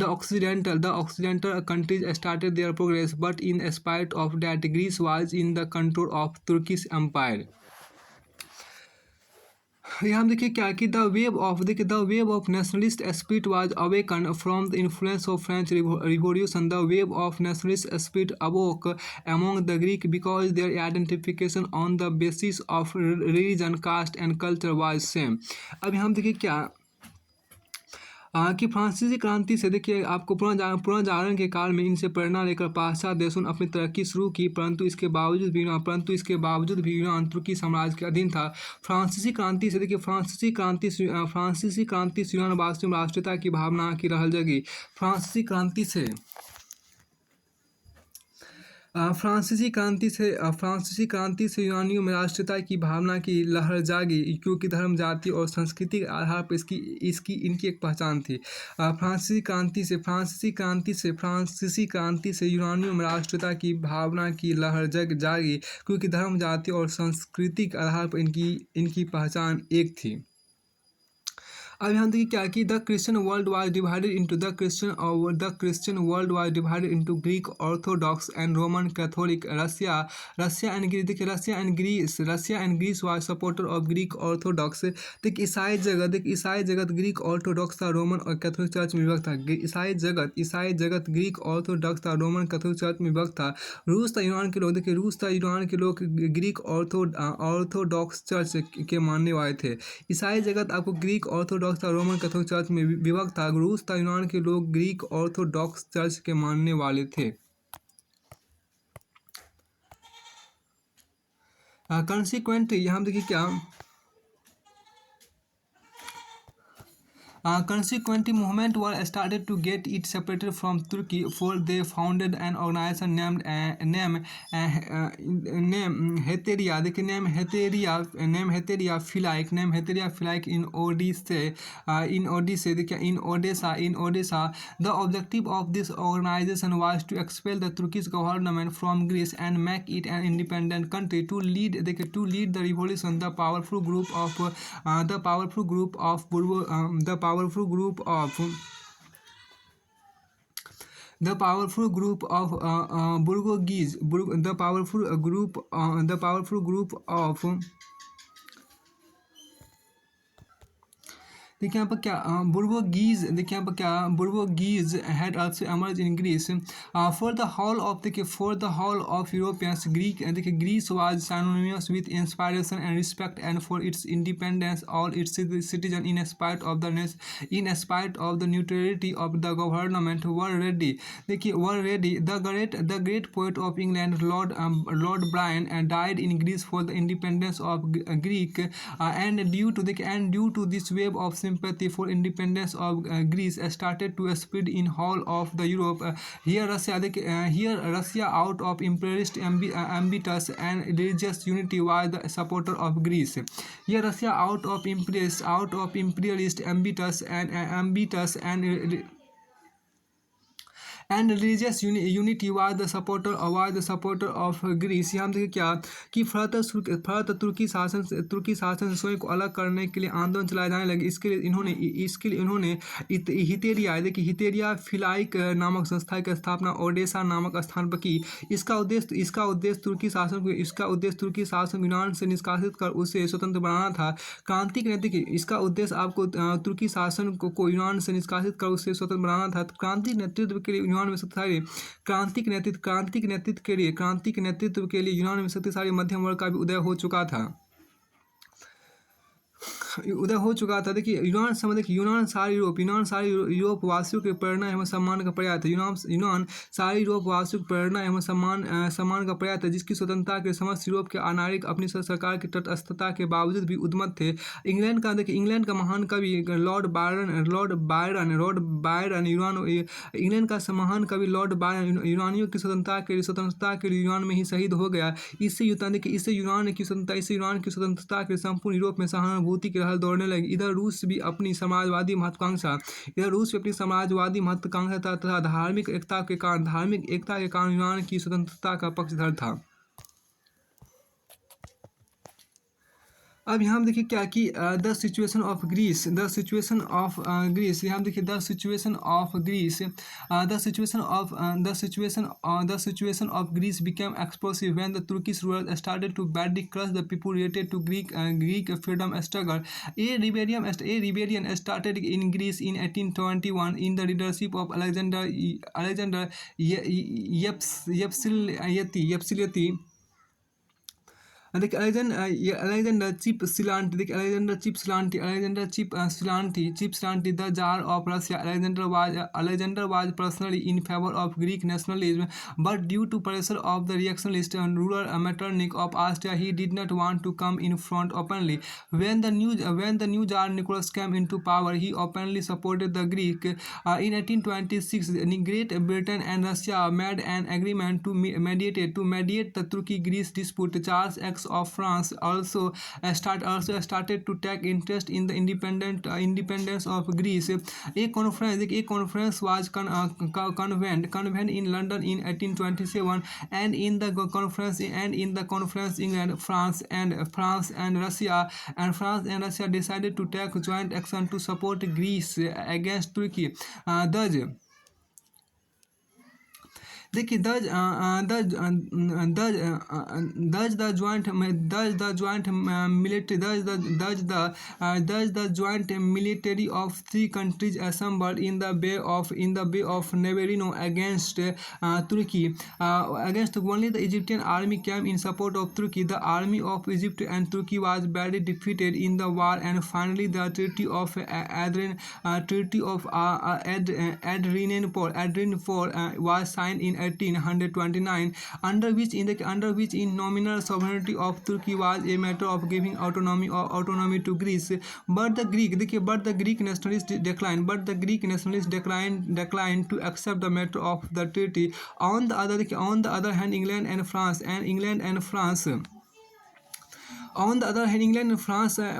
Speaker 1: occidental countries started their progress but in spite of that Greece was in the control of Turkish empire. यहाँ हम देखिए क्या कि the wave of nationalist spirit was awaken from the influence of French revolution. The wave of nationalist spirit awoke among the Greek because their identification on the basis of religion caste and culture was same. अब यहाँ देखिए क्या कि फ्रांसीसी क्रांति से देखिए आपको पुनर्जागरण के काल में इनसे प्रेरणा लेकर पाश्चात्य देशों ने अपनी तरक्की शुरू की। परंतु इसके बावजूद भी यूनान तुर्की साम्राज्य के अधीन था। फ्रांसीसी क्रांति से यूनान वास्तव में राष्ट्रीयता की भावना की रहल जगी। फ्रांसीसी क्रांति से यूनानियों में राष्ट्रीयता की भावना की लहर जागी, क्योंकि धर्म, जाति और संस्कृति के आधार पर इनकी एक पहचान थी। फ्रांसीसी क्रांति से यूनानियों में राष्ट्रीयता की भावना की लहर जागी, क्योंकि धर्म, जाति और संस्कृति के आधार पर इनकी पहचान एक थी। अब हम देखिए क्या कि the Christian world was divided into Greek orthodox and Roman Catholic. Russia and Greece was supporter of Greek orthodox. देखिए ईसाई जगत ग्रीक ऑर्थोडॉक्स था, रोमन और कैथोलिक चर्च में विभक्त था। ईसाई जगत ग्रीक ऑर्थोडॉक्स था, रोमन कैथोलिक चर्च में विभक्त था। रूस था यूनान के लोग ग्रीक ऑर्थोडॉक्स चर्च के मानने वाले थे। ईसाई जगत आपको ग्रीक ऑर्थोडॉक्स था, रोमन कैथोलिक चर्च में विभक्त था। रूस था यूनान के लोग ग्रीक ऑर्थोडॉक्स चर्च के मानने वाले थे। कंसिक्वेंटली यहाँ देखिए क्या consequently, movement were started to get it separated from Turkey, for they founded an organization named Heteria. देखिए named Heteria Philaik in Odessa. The objective of this organization was to expel the Turkish government from Greece and make it an independent country. To lead the revolution, the powerful group देखिए यहाँ पर क्या bourgeoisie had also emerge in Greece. For the whole of Europeans Greece was synonymous with inspiration and respect and for its independence all its citizen in spite of the neutrality of the government were ready. The great poet of England Lord Brian died in Greece for the independence of Greek and due to this wave of sympathy for independence of Greece started to spread in whole of the Europe. Here Russia out of imperialist ambitions and religious unity was the supporter of Greece. Here Russia out of imperialist ambitions and religious unity was the supporter of Greece। हम देखिए क्या कि फलत तुर्की शासन से स्वयं को अलग करने के लिए आंदोलन चलाए जाने लगे। इसके लिए इन्होंने हितेरिया फिलाइक नामक संस्था की स्थापना ओडेसा नामक स्थान पर की। इसका उद्देश्य तुर्की शासन यूनान से निष्कासित कर उसे स्वतंत्र बनाना था। क्रांति के नेतृत्व इसका उद्देश्य आपको तुर्की शासन को यूनान से निष्कासित कर उसे स्वतंत्र बनाना था। क्रांति नेतृत्व के लिए यूनान में शक्तिशाली क्रांति के नेतृत्व के लिए यूनान में शक्तिशाली मध्यम वर्ग का भी उदय हो चुका था। उदय हो चुका था। देखिए यूनान समय, देखिए यूनान सारे यूरोप वासियों के प्रेरणा एवं सम्मान का पर्याय था। यूनान सारे यूरोप वासियों की प्रेरणा एवं सम्मान का पर्याय था, जिसकी स्वतंत्रता के समस्त यूरोप के नागरिक अपनी सरकार की तटस्थता के बावजूद भी उद्यत थे। इंग्लैंड का महान कवि इंग्लैंड का महान कवि लॉर्ड बायरन यूनानियों की स्वतंत्रता के लिए यूनान में ही शहीद हो गया। इससे यूनान की स्वतंत्रता के संपूर्ण यूरोप में सहानुभूति की लहर दौड़ने लगी। इधर रूस भी अपनी समाजवादी महत्वाकांक्षा तथा धार्मिक एकता के कारण यूनान की स्वतंत्रता का पक्षधर था। अब यहाँ देखिए क्या कि द सिचुएशन ऑफ ग्रीस यहाँ देखिए the situation of Greece became explosive when the Turkish rulers started to badly crush the people related to Greek freedom struggle. A rebellion started in Greece in 1821 in the leadership of Alexander Yepsilanti. देखिए Alexander Ypsilanti the tsar of Russia. Alexander was personally in favour of Greek nationalism, but due to pressure of the reactionalist ruler Metternich of Austria he did not want to come in front openly. When the new Tsar Nicholas came into power, he openly supported the Greek. In 1826, Great Britain and Russia made an agreement to mediate the Turkey-Greece dispute. Charles X of France also started to take interest in the independence of Greece. A conference was convened in London in 1827, and in the conference England, France and Russia decided to take joint action to support Greece against Turkey. देखिए the joint military of three countries assembled in the Bay of Navarino against Turkey. Against only the Egyptian army came in support of Turkey. The army of Egypt and Turkey was badly defeated in the war, and finally the Treaty of Adrianople was signed in 1829, under which in nominal sovereignty of Turkey was a matter of giving autonomy to Greece. But the Greek nationalists declined to accept the matter of the treaty. On the other hand, England and France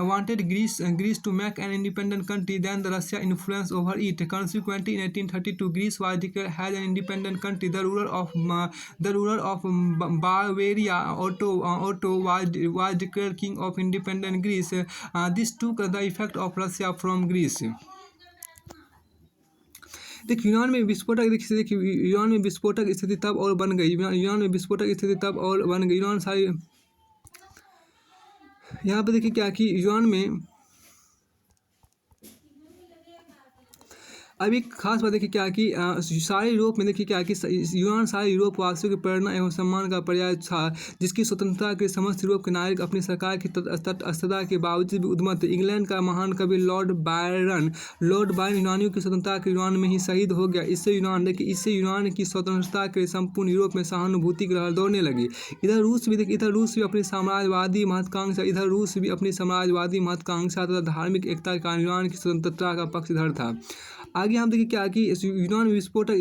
Speaker 1: wanted Greece to make an independent country. Then the Russia influence over it. Consequently, in 1832, Greece was declared as an independent country. The ruler of Bavaria, Otto was declared king of independent Greece. This took the effect of Russia from Greece. देखिए यूनान में विस्फोटक स्थिति तब और बन गई। यूनान सारी यहाँ पे देखिए क्या कि यूनान में अब एक खास बात देखिए क्या कि सारे यूरोप में देखिए क्या कि यूनान सारे यूरोप वासियों की प्रेरणा एवं सम्मान का पर्याय था, जिसकी स्वतंत्रता के समस्त यूरोप के नागरिक अपनी सरकार की तटस्थता के बावजूद भी उद्यत थे। इंग्लैंड का महान कवि लॉर्ड बायरन यूनानियों की स्वतंत्रता के यूनान में ही शहीद हो गया। इससे यूनान की स्वतंत्रता के संपूर्ण यूरोप में सहानुभूति की लहर दौड़ने लगी। इधर रूस भी अपनी साम्राज्यवादी महत्वाकांक्षा तथा धार्मिक एकता के कारण यूनान की स्वतंत्रता का पक्षधर था। आगे हम देखिए क्या कि यूनान में विस्फोटक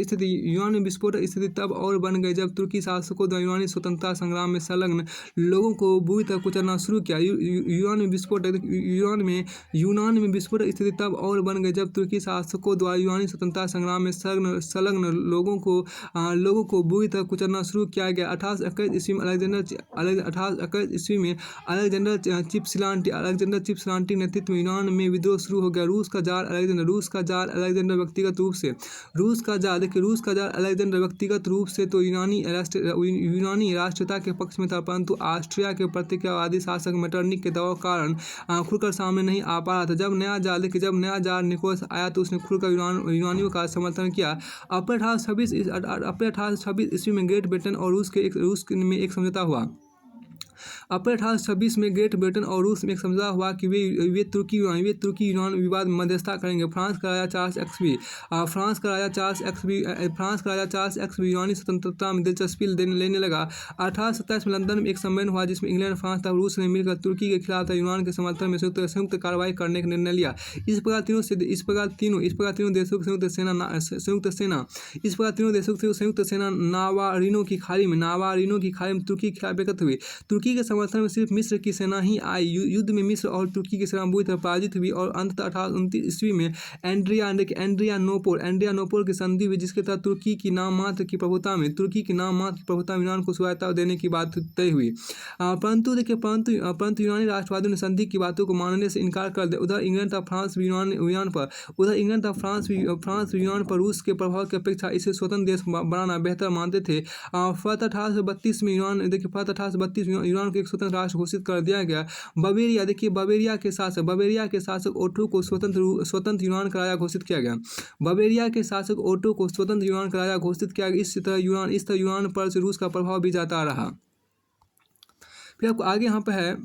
Speaker 1: स्थिति तब और बन गई जब तुर्की शासकों द्वारा यूनानी स्वतंत्रता संग्राम में संलग्न लोगों को बुरी तरह कुचलना शुरू किया। यूनान में विस्फोटक स्थिति तब और बन गई जब तुर्की शासकों द्वारा यूनानी स्वतंत्रता संग्राम में संलग्न लोगों को बुरी तरह कुचलना शुरू किया गया। 1821 ईस्वी में अलेक्जेंडर चिप सिलांटी नेतृत्व में यूनान में विद्रोह शुरू हो गया। रूस का जार अलेक्जेंडर व्यक्तिगत रूप से तो यूनानी राष्ट्रीयता के पक्ष में था, परंतु ऑस्ट्रिया के प्रतिज्ञावादी शासक मेटरनिक के दबाव कारण खुलकर सामने नहीं आ पा रहा था। जब नया जार निकोलस आया तो उसने खुलकर यूनानियों का समर्थन किया। अपने 1826 ईस्वी में ग्रेट ब्रिटेन और रूस में एक समझौता हुआ। अप्रैल 1826 में ग्रेट ब्रिटेन और रूस में एक समझौता हुआ कि वे तुर्की यूनान विवाद में मध्यस्थता करेंगे। फ्रांस का राजा चार्ल्स एक्सबी यूनानी स्वतंत्रता में दिलचस्पी लेने लगा। 1827 में लंदन में एक सम्मेलन हुआ जिसमें इंग्लैंड, फ्रांस तथा रूस ने मिलकर तुर्की के खिलाफ तथा यूनान के समर्थन में संयुक्त कार्रवाई करने का निर्णय लिया। इस प्रकार तीनों देशों की संयुक्त सेना नावारिनो की खाड़ी में तुर्की के खिलाफ एकत्र हुई। तुर्की के समर्थन में सिर्फ मिस्र की सेना ही आई। युद्ध में मिस्र और तुर्की की सेना बुरी तरह पराजित हुई और अंततः 1829 ईस्वी में एड्रियानोपोल की संधि हुई, जिसके तहत तुर्की की नाम मात्र की प्रभुता में यूनान को स्वायत्ता देने की बात तय हुई। परंतु यूनानी राष्ट्रवादियों ने संधि की बातों को मानने से इनकार कर दिया। उधर इंग्लैंड तथा फ्रांस यूनान पर रूस के प्रभाव की अपेक्षा इसे स्वतंत्र देश बनाना बेहतर मानते थे। फतह 1832 में यूनान को एक स्वतंत्र राष्ट्र घोषित कर दिया गया। बवेरिया के शासक ओटो को स्वतंत्र यूनान का राजा घोषित किया गया। इस तरह यूनान पर से रूस का प्रभाव भी जाता रहा। फिर आपको आगे यहाँ पर है,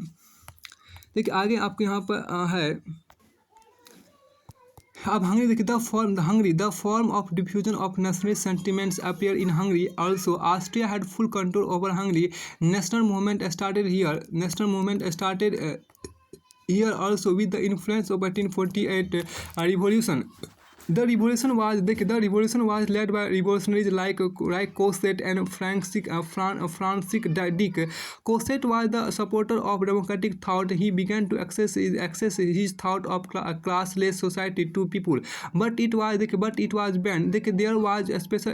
Speaker 1: देखिए आगे आपके यहाँ पर है अब हंगरी। देखिए the form of diffusion of nationalist sentiments appear in Hungary also. Austria had full control over Hungary. National movement started here also with the influence of 1848 revolution. The revolution was led by revolutionaries like Cosset and Francis Dick. Cosset was the supporter of democratic thought. He began to access his thought of classless society to people, but it was banned. There was a special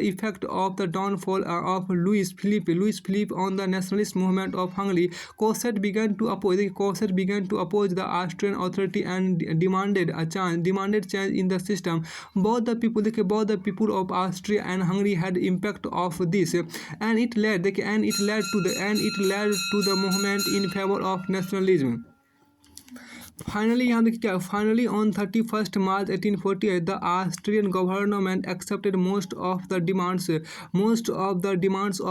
Speaker 1: effect of the downfall of Louis Philippe on the nationalist movement of Hungary. Cosset began to oppose the Austrian authority and demanded change in the system. Both the people of Austria and Hungary had impact of this, and it led to the movement in favor of nationalism. Finally on 31st March 1848 the Austrian government accepted most of the demands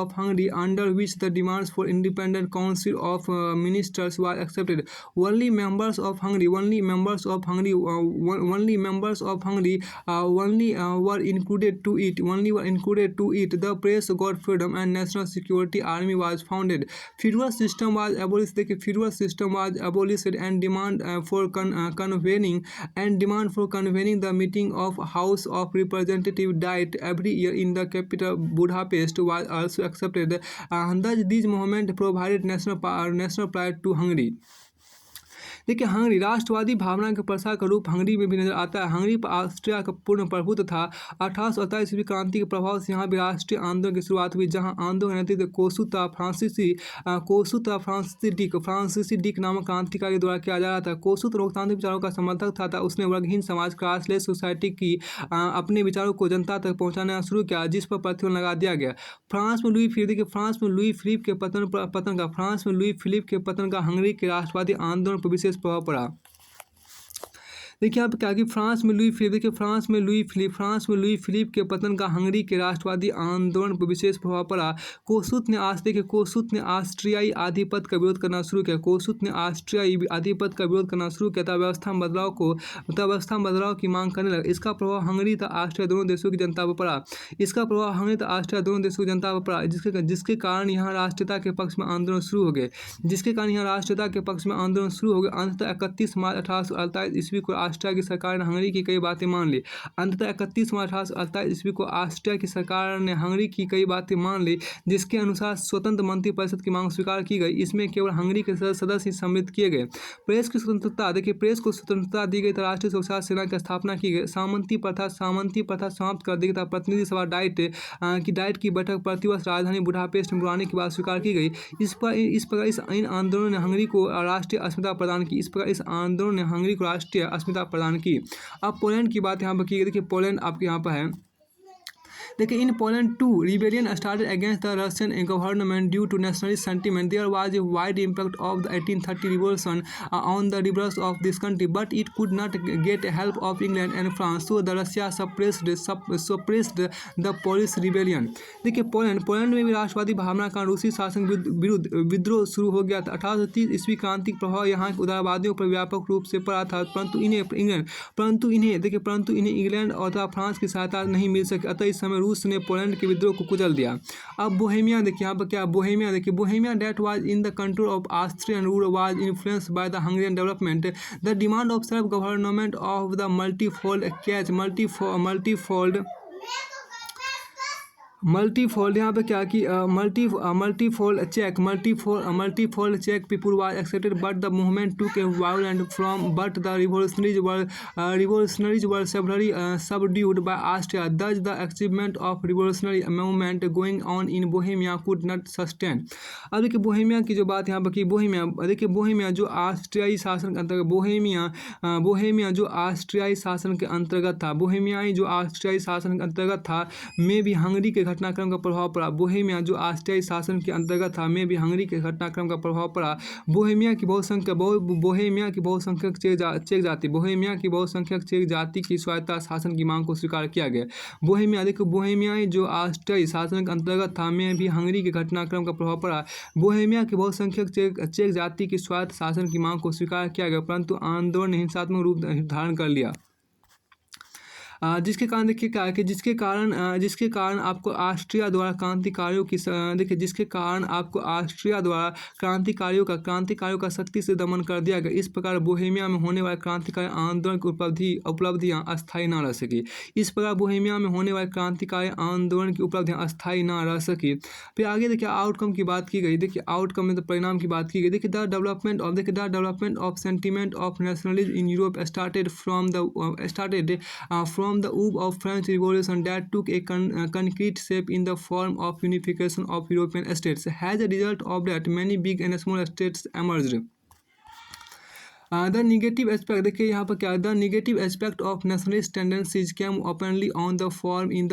Speaker 1: of Hungary, under which the demands for independent council of ministers were accepted. Only members of Hungary were included to it. The press got freedom and national security army was founded. Feudal system was abolished and demand for convening the meeting of House of Representatives died every year in the capital Budapest was also accepted. Thus these movements provided national pride to Hungary. देखिए Hungary राष्ट्रवादी भावना के प्रसार का रूप Hungary में भी नजर आता है। हंगरी पर ऑस्ट्रिया का पूर्ण प्रभुत्व था। 1848 ईस्वी क्रांति के प्रभाव से यहाँ भी राष्ट्रीय आंदोलन की शुरुआत हुई, जहाँ आंदोलन का नेतृत्व फ्रांसीसी डिक नामक क्रांतिकारी द्वारा किया जा रहा था। कोसूत लोकतांत्रिक विचारों का समर्थक था। उसने वर्गहीन समाज क्लासलेस सोसाइटी की अपने विचारों को जनता तक पहुँचाना शुरू किया, जिस पर प्रतिबंध लगा दिया गया। फ्रांस में लुई फिलिप के पतन का हंगरी के राष्ट्रवादी आंदोलन पर विशेष प्रभाव पड़ा। देखिए यहाँ पे क्या कि फ्रांस में लुई फिलिप के पतन का हंगरी के राष्ट्रवादी आंदोलन पर विशेष प्रभाव पड़ा। कोसूत ने ऑस्ट्रियाई आधिपत्य का विरोध करना शुरू किया। तथा व्यवस्था बदलाव की मांग करने लगा। इसका प्रभाव हंगरी तथा ऑस्ट्रिया दोनों देशों की जनता पर पड़ा। जिसके कारण यहाँ राष्ट्रीयता के पक्ष में आंदोलन शुरू हो गए। अंततः 31 मार्च 1848 ईस्वी को ऑस्ट्रिया की सरकार ने हंगरी की कई बातें मान ली। जिसके अनुसार स्वतंत्र मंत्री परिषद की मांग स्वीकार की गई। इसमें केवल हंगरी के सदस्य ही सम्मिलित किए गए। प्रेस को स्वतंत्रता दी गई। राष्ट्रीय सुरक्षा सेना की स्थापना की गई। सामंती प्रथा समाप्त कर दी गई। प्रतिनिधि सभा डाइट की बैठक प्रतिवर्ष राजधानी बुडापेस्ट में बुलाने की बात स्वीकार की गई। इस प्रकार इन आंदोलनों ने हंगरी को राष्ट्रीय अस्मिता प्रदान की। अब पोलैंड की बात यहाँ पर की गई। देखिए पोलैंड आपके यहाँ पर है। देखिए in Poland to rebellion started against the Russian government due to nationalist sentiment there was a wide impact of the 1830 revolution on the leaders of this country but it could not get help of England and France so the Russia suppressed the Polish rebellion. देखिए Poland में भी राष्ट्रवादी भावना का रूसी शासन विरुद्ध विद्रोह शुरू हो गया था। 1830 ईस्वी क्रांति प्रभाव यहाँ के उदारवादियों पर व्यापक रूप से पड़ा था, परंतु इन्हें इंग्लैंड और फ्रांस की सहायता नहीं मिल सकी। अतः इस समय रूस ने पोलैंड के विद्रोह को कुचल दिया। अब बोहेमिया देखिए, यहाँ पर क्या बोहेमिया देखिए, Bohemia that was in the control of Austrian rule was influenced by the Hungarian development the demand of self government of the multifold यहाँ पे क्या कि मल्टीफोल्ड चेक people was accepted but the movement took a violent from but the revolutionaries were severely subdued by Austria thus the achievement of revolutionary movement going on in Bohemia could not sustain. अब देखिए Bohemia की जो बात यहाँ पर की, Bohemia जो ऑस्ट्रियाई शासन के अंतर्गत बोहेमिया जो ऑस्ट्रियाई शासन के अंतर्गत था, बोहेमियाई जो ऑस्ट्रियाई शासन के अंतर्गत था में भी हंगरी के घटनाक्रम का प्रभाव पड़ा। बोहेमिया जो ऑस्ट्रियाई शासन के अंतर्गत था में भी हंगरी के घटनाक्रम का प्रभाव पड़ा। बोहेमिया की बहुसंख्यक चेक जाति की स्वायत्ता शासन की मांग को स्वीकार किया गया। बोहेमियाई जो ऑस्ट्रियाई शासन के अंतर्गत था में भी हंगरी के घटनाक्रम का प्रभाव पड़ा। बोहेमिया की बहुसंख्यक चेक जाति की स्वायत्त शासन की मांग को स्वीकार किया गया, परंतु आंदोलन ने हिंसात्मक रूप धारण कर लिया। जिसके कारण देखिए क्या है कि जिसके कारण आपको ऑस्ट्रिया द्वारा क्रांतिकारियों का सख्ती से दमन कर दिया गया। इस प्रकार बोहेमिया में होने वाले क्रांतिकारी आंदोलन की उपलब्धियां अस्थायी न रह सकी। फिर आगे देखिए आउटकम की बात की गई। देखिए आउटकम में तो परिणाम की बात की गई। देखिए the development of sentiment of nationalism in Europe started from the eve of French Revolution that took a concrete shape in the form of unification of European states. As a result of that, many big and small states emerged. The negative aspect देखिए यहाँ पर क्या, the negative aspect of nationalist tendencies came openly on the fore in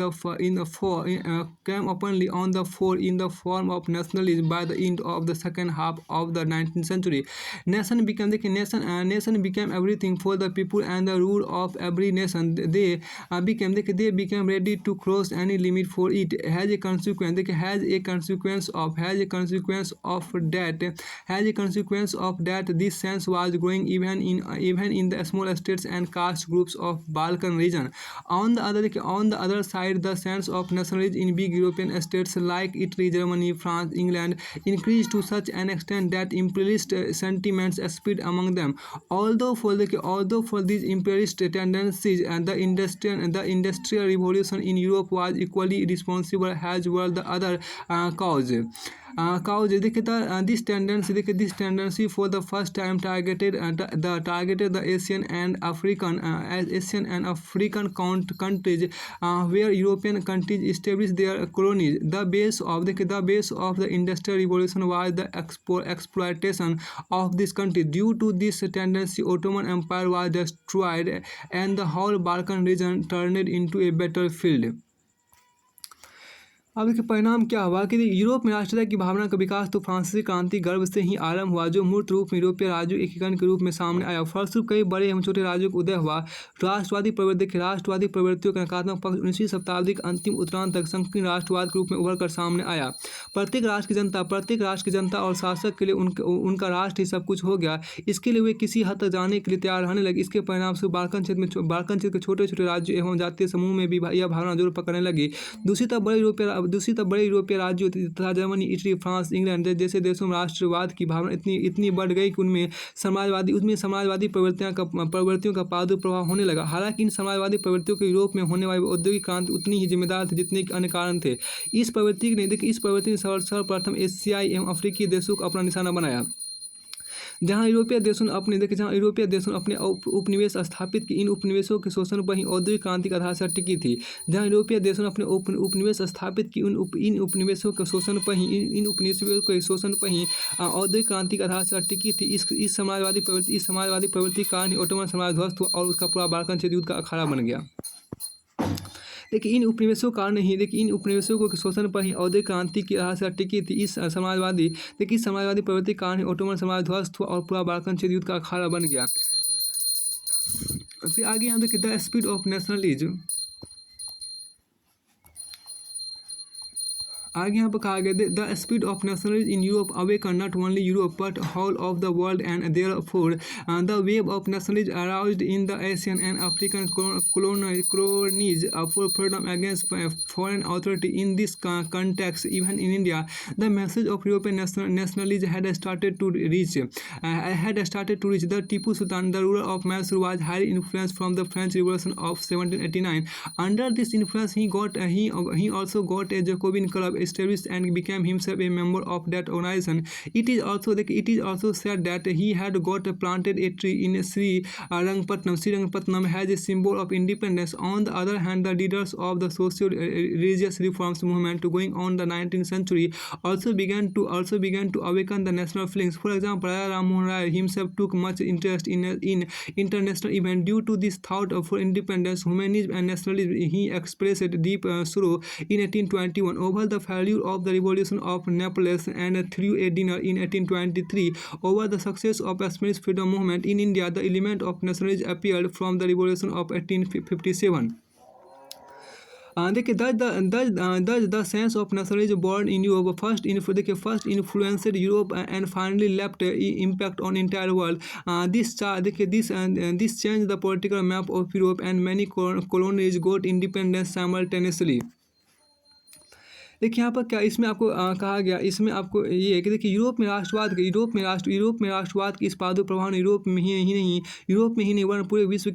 Speaker 1: the form of nationalism by the end of the second half of the 19th century. Nation became everything for the people and the rule of every nation. They became ready to cross any limit for it. As a consequence of that, this sense was growing even in the small states and caste groups of Balkan region. On the other side, the sense of nationalism in big European states like Italy, Germany, France, England increased to such an extent that imperialist sentiments spread among them. Although for these imperialist tendencies, the industrial revolution in Europe was equally responsible, as were the other causes. This tendency for the first time targeted the Asian and African countries where European countries established their colonies. The base of the industrial revolution was the exploitation of this country. Due to this tendency, Ottoman Empire was destroyed and the whole Balkan region turned into a battlefield. अब इसके परिणाम क्या हुआ कि Europe में राष्ट्रीयता की भावना का विकास तो फ्रांसीसी क्रांति गर्भ से ही आरंभ हुआ, जो मूर्त रूप में यूरोपीय राज्यों एकीकरण के रूप में सामने आया। फलस्वरूप कई बड़े एवं छोटे राज्यों का उदय हुआ। राष्ट्रवादी प्रवृत्तियों का नकारात्मक पक्ष 19वीं शताब्दी के अंतिम उत्तरार्ध तक संकीर्ण राष्ट्रवाद के रूप में उभर कर सामने आया। प्रत्येक राष्ट्र की जनता और शासक के लिए उनका राष्ट्र ही सब कुछ हो गया। इसके लिए वे किसी हद तक जाने के लिए तैयार रहने लगे। इसके परिणाम से बाल्कन क्षेत्र के छोटे छोटे राज्यों एवं जातीय समूह में भी यह भावना जोर पकड़ने लगी। दूसरी तरफ बड़े यूरोपीय राज्यों तथा जर्मनी, इटली, फ्रांस, इंग्लैंड जैसे देशों में राष्ट्रवाद की भावना इतनी बढ़ गई कि उनमें समाजवादी प्रवृत्तियों का प्रादुर्भाव होने लगा। हालांकि इन समाजवादी प्रवृत्तियों के यूरोप में होने वाली औद्योगिक क्रांति उतनी ही जिम्मेदार थी जितने अन्य कारण थे। इस प्रवृत्ति ने सर्वप्रथम एशियाई एवं अफ्रीकी देशों को अपना निशाना बनाया। जहाँ यूरोपीय देशों ने अपने उपनिवेश स्थापित की, इन उपनिवेशों के शोषण पर ही औद्योगिक क्रांति का आधार से टिकी थी। जहाँ यूरोपीय देशों ने अपने उपनिवेश स्थापित की, इन उपनिवेशों के शोषण पर ही औद्योगिक क्रांति का आधार से टिकी थी। इस समाजवादी प्रवृत्ति के कारण ही ओटोमन साम्राज्य ध्वस्त हुआ और उसका पूरा बाल्कन क्षेत्र युद्ध का अखाड़ा बन गया। देखिए इन उपनिवेशों कारण ही देखिए इन उपनिवेशों के शोषण पर ही औद्योगिक क्रांति की राह से टिकी थी। इस समाजवादी देखिए इस समाजवादी प्रवृत्ति के कारण ही ओटोमन साम्राज्य ध्वस्त हुआ और पूरा बाल्कन क्षेत्र युद्ध का अखाड़ा बन गया। फिर आगे यहाँ देखिए द स्पीड ऑफ नेशनलिज्म, आगे यहाँ पर कहा गया the speed of nationalism in Europe awaken not only Europe but whole of the world and therefore the wave of nationalism aroused in the Asian and African colonies for freedom against foreign authority. In this context, even in India, the message of European nationalism had started to reach. The Tipu Sultan, the ruler of Mysore, was highly influenced from the French Revolution of 1789. Under this influence, he also got a Jacobin club established and became himself a member of that organization. It is also said that he had got planted a tree in Sri Rangpatnam. Sri Rangpatnam has a symbol of independence. On the other hand, the leaders of the socio-religious reforms movement going on the 19th century also began to awaken the national feelings. For example, Raja Ram Mohan Rai himself took much interest in international events. Due to this thought for independence, humanism and nationalism, he expressed deep sorrow in 1821 over the failure of the revolution of Naples and threw a dinner in 1823 over the success of the Spanish freedom movement in India. The element of nationalism appeared from the revolution of 1857. देखिए the sense of nationalism born in Europe first influenced Europe and finally left impact on entire world. This changed the political map of Europe and many colonies got independence simultaneously. देखिए यहाँ पर क्या इसमें आपको कहा गया, इसमें आपको ये है कि देखिए यूरोप में राष्ट्रवाद के इस प्रादुर्भाव प्रभाव ने यूरोप में ही नहीं वरन पूरे विश्व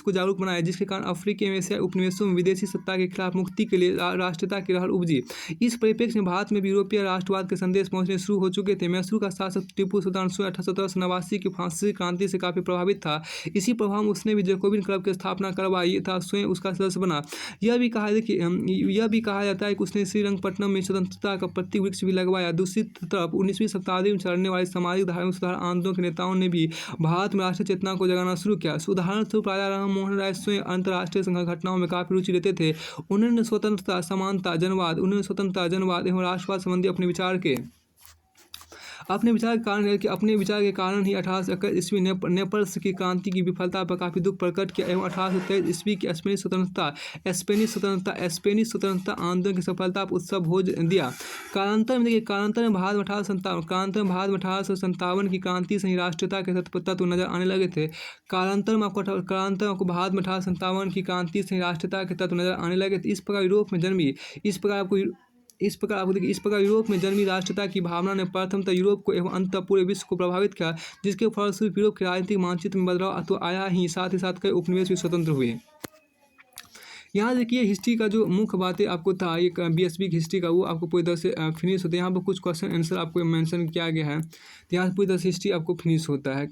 Speaker 1: को जागरूक बनाया, जिसके कारण अफ्रीका में एशिया उपनिवेशों में विदेशी सत्ता के खिलाफ मुक्ति के लिए राष्ट्रीयता की लहर उपजी। इस परिप्रेक्ष्य में भारत में भी यूरोपीय राष्ट्रवाद के संदेश पहुँचने शुरू हो चुके थे। मैसूर का शासक टीपू सुल्तान 1889 की फ्रांसीसी क्रांति से काफ़ी प्रभावित था। इसी प्रभाव में उसने भी जैकोबिन क्लब की स्थापना करवाई था, स्वयं उसका सदस्य बना। यह भी कहा जाता है कि उसने श्रीरंगपट्टनम में स्वतंत्रता का प्रतीक वृक्ष भी लगवाया। दूसरी तरफ 19वीं शताब्दी में चलने वाले सामाजिक धार्मिक सुधार आंदोलन के नेताओं ने भी भारत में राष्ट्रीय चेतना को जगाना शुरू किया। उदाहरण स्वरूप राजा राम मोहन राय स्वयं अंतर्राष्ट्रीय घटनाओं में काफ़ी रुचि लेते थे। उन्होंने स्वतंत्रता, समानता, जनवाद एवं राष्ट्रवाद संबंधी अपने विचार के कारण ही 1821 ईस्वी नेपल्स की क्रांति की विफलता पर काफ़ी दुख प्रकट किया एवं 1823 ईस्वी की स्पेनिश स्वतंत्रता आंदोलन की सफलता पर उत्सव भोज दिया। कालांतर में भारत में 1857 की क्रांति से ही राष्ट्रीयता के तत्व नजर आने लगे थे। कालांतर में आपको भारत में 1857 की क्रांति से ही राष्ट्रीयता के तत्व नजर आने लगे थे। इस प्रकार यूरोप में जन्मी राष्ट्रीयता की भावना ने प्रथमतः यूरोप को एवं अंततः पूरे विश्व को प्रभावित किया, जिसके फलस्वरूप यूरोप के राजनीतिक मानचित्र में बदलाव तो आया ही साथ कई उपनिवेश भी स्वतंत्र हुए। यहाँ देखिए हिस्ट्री का जो मुख्य बातें आपको था एक BSB की हिस्ट्री का, वो आपको पूरी तरह से फिनिश होता है। यहाँ पर कुछ क्वेश्चन आंसर आपको मेंशन किया गया है, यहाँ पूरी तरह से हिस्ट्री आपको फिनिश होता है।